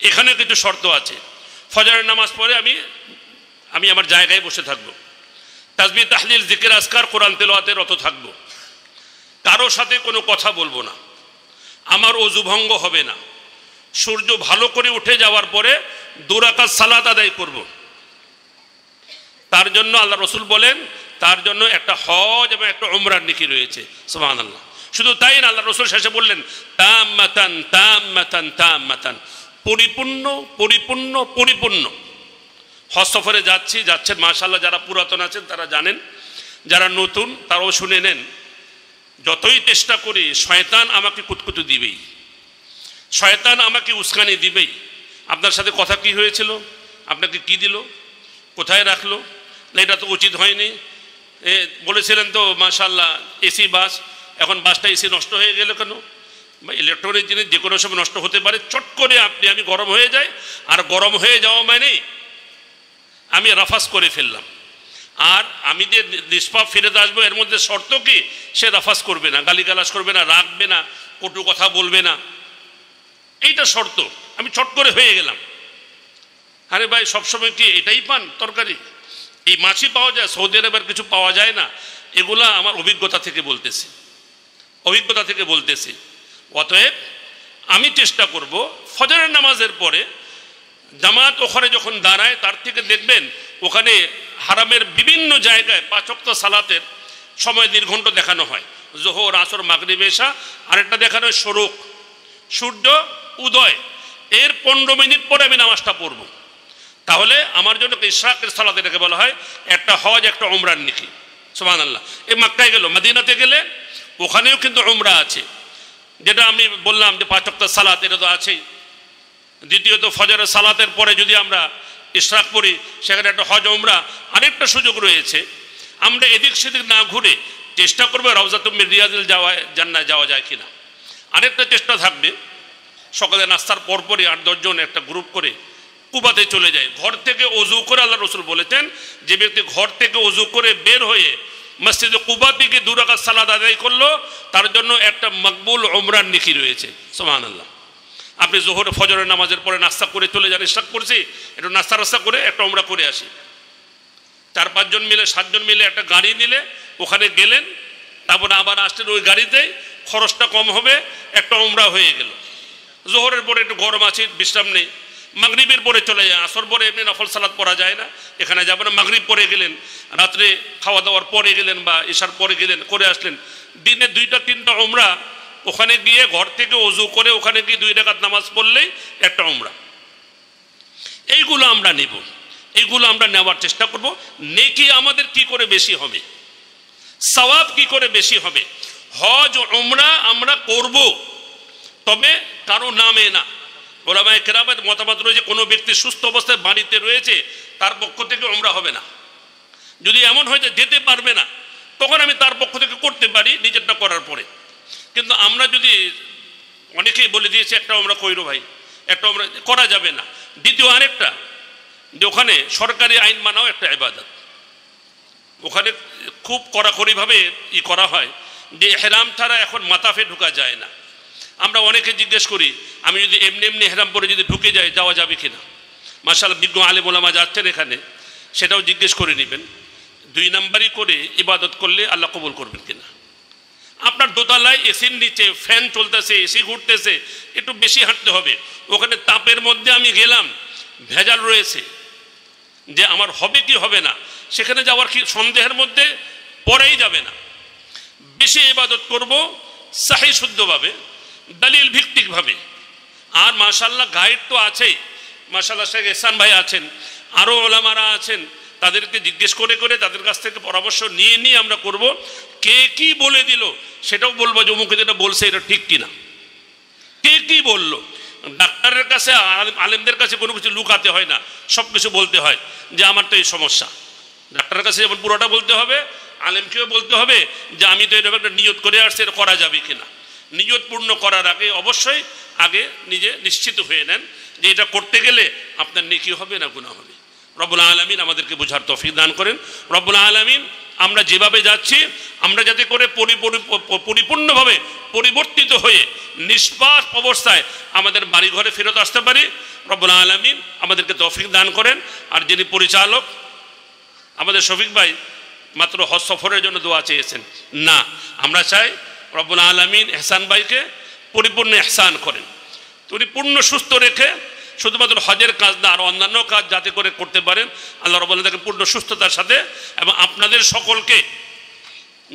এখানে কিছু শর্ত আছে। ফজরের নামাজ পড়ে আমি আমার জায়গায় বসে থাকবো, তাসবিহ তাহলিল জিকির আজকার কোরআন তেলাওয়াতে রত থাকবো, কারো সাথে কোনো কথা বলবো না, আমার ওযু ভঙ্গ হবে না। সূর্য ভালো করে উঠে যাওয়ার পরে 2 রাকাত সালাত আদায় করব। তার জন্য আল্লাহ রসুল বলেন তার জন্য একটা হজ এবং একটা উমরার নেকি রয়েছে। সুবহানাল্লাহ। শুধু তাই না, আল্লাহ রসুল শেষে বললেন তাম্মাতান তাম্মাতান তাম্মাতান, পরিপূর্ণ পরিপূর্ণ পরিপূর্ণ। হজ সফরে যাচ্ছেন মাশাআল্লাহ, যারা পুরাতন আছেন তারা জানেন, যারা নতুন তারাও শুনে নেন। যতই চেষ্টা করি শয়তান আমাকে কুতকুতু দিবেই, শয়তান আমাকে উস্কানি দিবেই। আপনার সাথে কথা কি হয়েছিল, আপনাকে কি দিল, কোথায় রাখলো, না এটা তো উচিত হয়নি, বলেছিলেন তো মাশাআল্লাহ এসি বাস, এখন বাসটা এসি নষ্ট হয়ে গেল কেন? ইলেকট্রনিক জিনিস যে কোনো সময় নষ্ট হতে পারে, চট করে আমি গরম হয়ে যায়, আর গরম হয়ে যাওয়া মানে আমি রাফাস করে ফেললাম। আর আমি যে নিষ্পাপ ফেরত আসবো এর মধ্যে শর্ত কি, সে রাফাস করবে না, গালিগালাজ করবে না, রাখবে না, কটু কথা বলবে না, এইটা শর্ত। আমি চট করে হয়ে গেলাম। আরে ভাই সবসময় কি এটাই পান তরকারি? এই মাছই পাওয়া যায়, সৌদি আরবের কিছু পাওয়া যায় না? এগুলা আমার অভিজ্ঞতা থেকে বলতেছি, অভিজ্ঞতা থেকে বলতেছি। অতএব আমি চেষ্টা করব ফজরের নামাজের পরে জামাত ওখানে যখন দাঁড়ায় তার থেকে দেখবেন ওখানে হারামের বিভিন্ন জায়গায় 5 ওয়াক্ত সালাতের সময় নির্ঘণ্ট দেখানো হয়, জোহর, আসর, মাগরিব, এশা। আরেকটা দেখানো হয় শরুক, সূর্য উদয়, এর 15 মিনিট পরে আমি নামাজটা পড়ব। তাহলে আমার জন্য ইশরাকের সালাত এটাকে বলা হয়, একটা হজ একটা উমরার নেকি। সুবহানাল্লাহ। এই মক্কায় গেল, মদিনাতে গেলে ওখানেও কিন্তু উমরা আছে, যেটা আমি বললাম যে 5 ওয়াক্ত সালাত এটা তো আছেই। দ্বিতীয়ত ফজরের সালাতের পরে যদি আমরা ইশরাক পড়ি সেখানে একটা হজ উমরা। আরেকটা সুযোগ রয়েছে, আমরা এদিক সেদিক না ঘুরে চেষ্টা করবো রওজাতুম মিন রিয়াজিল জান্নাহ যাওয়া যায় কিনা। আরেকটা চেষ্টা থাকবে, সকালে নাস্তার পরপরই 8-10 জন একটা গ্রুপ করে কুবাতে চলে যায়। ঘর থেকে ওযু করে, আল্লাহ রাসূল বলেছেন যে ব্যক্তি ঘর থেকে ওযু করে বের হয়ে মসজিদে কুবা থেকে 2 রাকাত সালাত আদায় করলো, তার জন্য একটা মকবুল উমরার নেকি রয়েছে। সুবহানাল্লাহ। আপনি জোহর ফজরের নামাজের পরে নাস্তা করে চলে যান, ইশরাক করছি, একটু নাস্তা রাস্তা করে একটা উমরা করে আসি। 4-5 জন মিলে 7 জন মিলে একটা গাড়ি নিলে ওখানে গেলেন, তারপরে আবার আসলেন ওই গাড়িতেই, খরচটা কম হবে, একটা উমরা হয়ে গেল। জোহরের পরে একটু গরম আছে, বিশ্রাম নেই, মাগরিবের পরে চলে যায়। আসর পরে এমনি নফল সালাত পড়া যায় না, এখানে যাবেন না। মাগরিব পরে গেলেন, রাত্রে খাওয়া দাওয়ার পরে গেলেন বা ইশার পরে গেলেন, করে আসলেন। দিনে 2টা-3টা উমরা, ওখানে গিয়ে ঘর থেকে ওযু করে ওখানে গিয়ে 2 রাকাত নামাজ পড়লেই একটা উমরা। এইগুলো আমরা নেব, এইগুলো আমরা নেওয়ার চেষ্টা করব। নেকি আমাদের কি করে বেশি হবে, সওয়াব কি করে বেশি হবে। হজ উমরা আমরা করব, তবে কারো নামে না। ওলামায়ে কেরামের মতামত রয়েছে, কোনো ব্যক্তি সুস্থ অবস্থায় বাড়িতে রয়েছে তার পক্ষ থেকে উমরা হবে না। যদি এমন হয় যে যেতে পারবে না, তখন আমি তার পক্ষ থেকে করতে পারি নিজেরটা করার পরে। কিন্তু আমরা যদি অনেকেই বলে দিয়েছে একটা উমরা কইরো ভাই, একটা উমরা করা যাবে না। দ্বিতীয় আরেকটা, যে ওখানে সরকারি আইন মানাও একটা ইবাদত। ওখানে খুব কড়াকড়িভাবে করা হয় যে ইহরাম ছাড়া এখন মাতাফে ঢোকা যায় না। আমরা অনেকে জিজ্ঞেস করি, আমি যদি এমনি এমনি ইহরাম পরে যদি ঢুকে যাই যাওয়া যাবে কিনা। মাশাআল্লাহ বিজ্ঞ আলেম ওলামা যাচ্ছেন এখানে, সেটাও জিজ্ঞেস করে নেবেন। 2 নাম্বারই করে ইবাদত করলে আল্লাহ কবুল করবেন কিনা। আপনার দোতলায় এসির নিচে ফ্যান চলতেছে, এসি ঘুরতেছে, একটু বেশি হাঁটতে হবে। ওখানে তাপের মধ্যে আমি গেলাম, ভেজাল রয়েছে, যে আমার হবে কি হবে না, সেখানে যাওয়ার কি সন্দেহের মধ্যে পরেই যাবে না। বেশি ইবাদত করব সহি শুদ্ধভাবে, দলিল ভিত্তিকভাবে। আর মাশাআল্লাহ গাইড তো আছেই, মাশাআল্লাহ শেখ এহসান ভাই আছেন, আরও ওলামারা আছেন, তাদেরকে জিজ্ঞেস করে করে তাদের কাছ থেকে পরামর্শ নিয়ে নিয়ে আমরা করব। কে কি বলে দিল সেটাও বলবো, যে অমুকে যেটা বলছে এটা ঠিক কিনা, কে কি বললো। ডাক্তারের কাছে, আলেমদের কাছে কোনো কিছু লুকাতে হয় না, সব কিছু বলতে হয় যে আমার তো এই সমস্যা। ডাক্তারের কাছে যেমন পুরোটা বলতে হবে, আলেমকেও বলতে হবে যে আমি তো এরকম একটা নিয়ত করে আসছি, এটা করা যাবে কিনা। নিয়ত পূর্ণ করার আগে অবশ্যই আগে নিজে নিশ্চিত হয়ে নেন যে এটা করতে গেলে আপনার নেকি হবে না গুনাহ হবে। রব্বুল আলামিন আমাদেরকে বোঝার তৌফিক দান করেন। রব্বুল আলামিন আমরা যেভাবে যাচ্ছি আমরা যাতে করে পরিপূর্ণভাবে পরিবর্তিত হয়ে নিষ্পাপ অবস্থায় আমাদের বাড়ি ঘরে ফেরত আসতে পারি। রব্বুল আলামিন আমাদেরকে তৌফিক দান করেন। আর যিনি পরিচালক আমাদের শফিক ভাই মাত্র হজ সফরের জন্য দোয়া চেয়েছেন না, আমরা চাই রব্বুল আলামিন এহসান ভাইকে পরিপূর্ণ এহসান করেন, উনি পূর্ণ সুস্থ রেখে শুধুমাত্র হজের কাজ না আর অন্যান্য কাজ যাতে করে করতে পারেন আল্লাহ রাব্বুল আলামিন তাকে পূর্ণ সুস্থতার সাথে, এবং আপনাদের সকলকে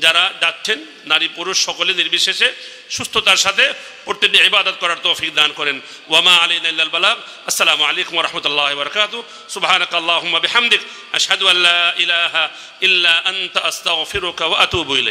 যারা যাচ্ছেন নারী পুরুষ সকলে নির্বিশেষে সুস্থতার সাথে প্রত্যেকটি ইবাদত করার তৌফিক দান করেন। ওয়ামা আলাইনা ইল্লাল বালাগ। আসসালামু আলাইকুম ওয়া রাহমাতুল্লাহি ওয়া বারাকাতুহু। সুবহানাকা আল্লাহুম্মা বিহামদিক আশহাদু আল্লা ইলাহা ইল্লা আনতা আস্তাগফিরুকা ওয়া আতুবু ইলাইক।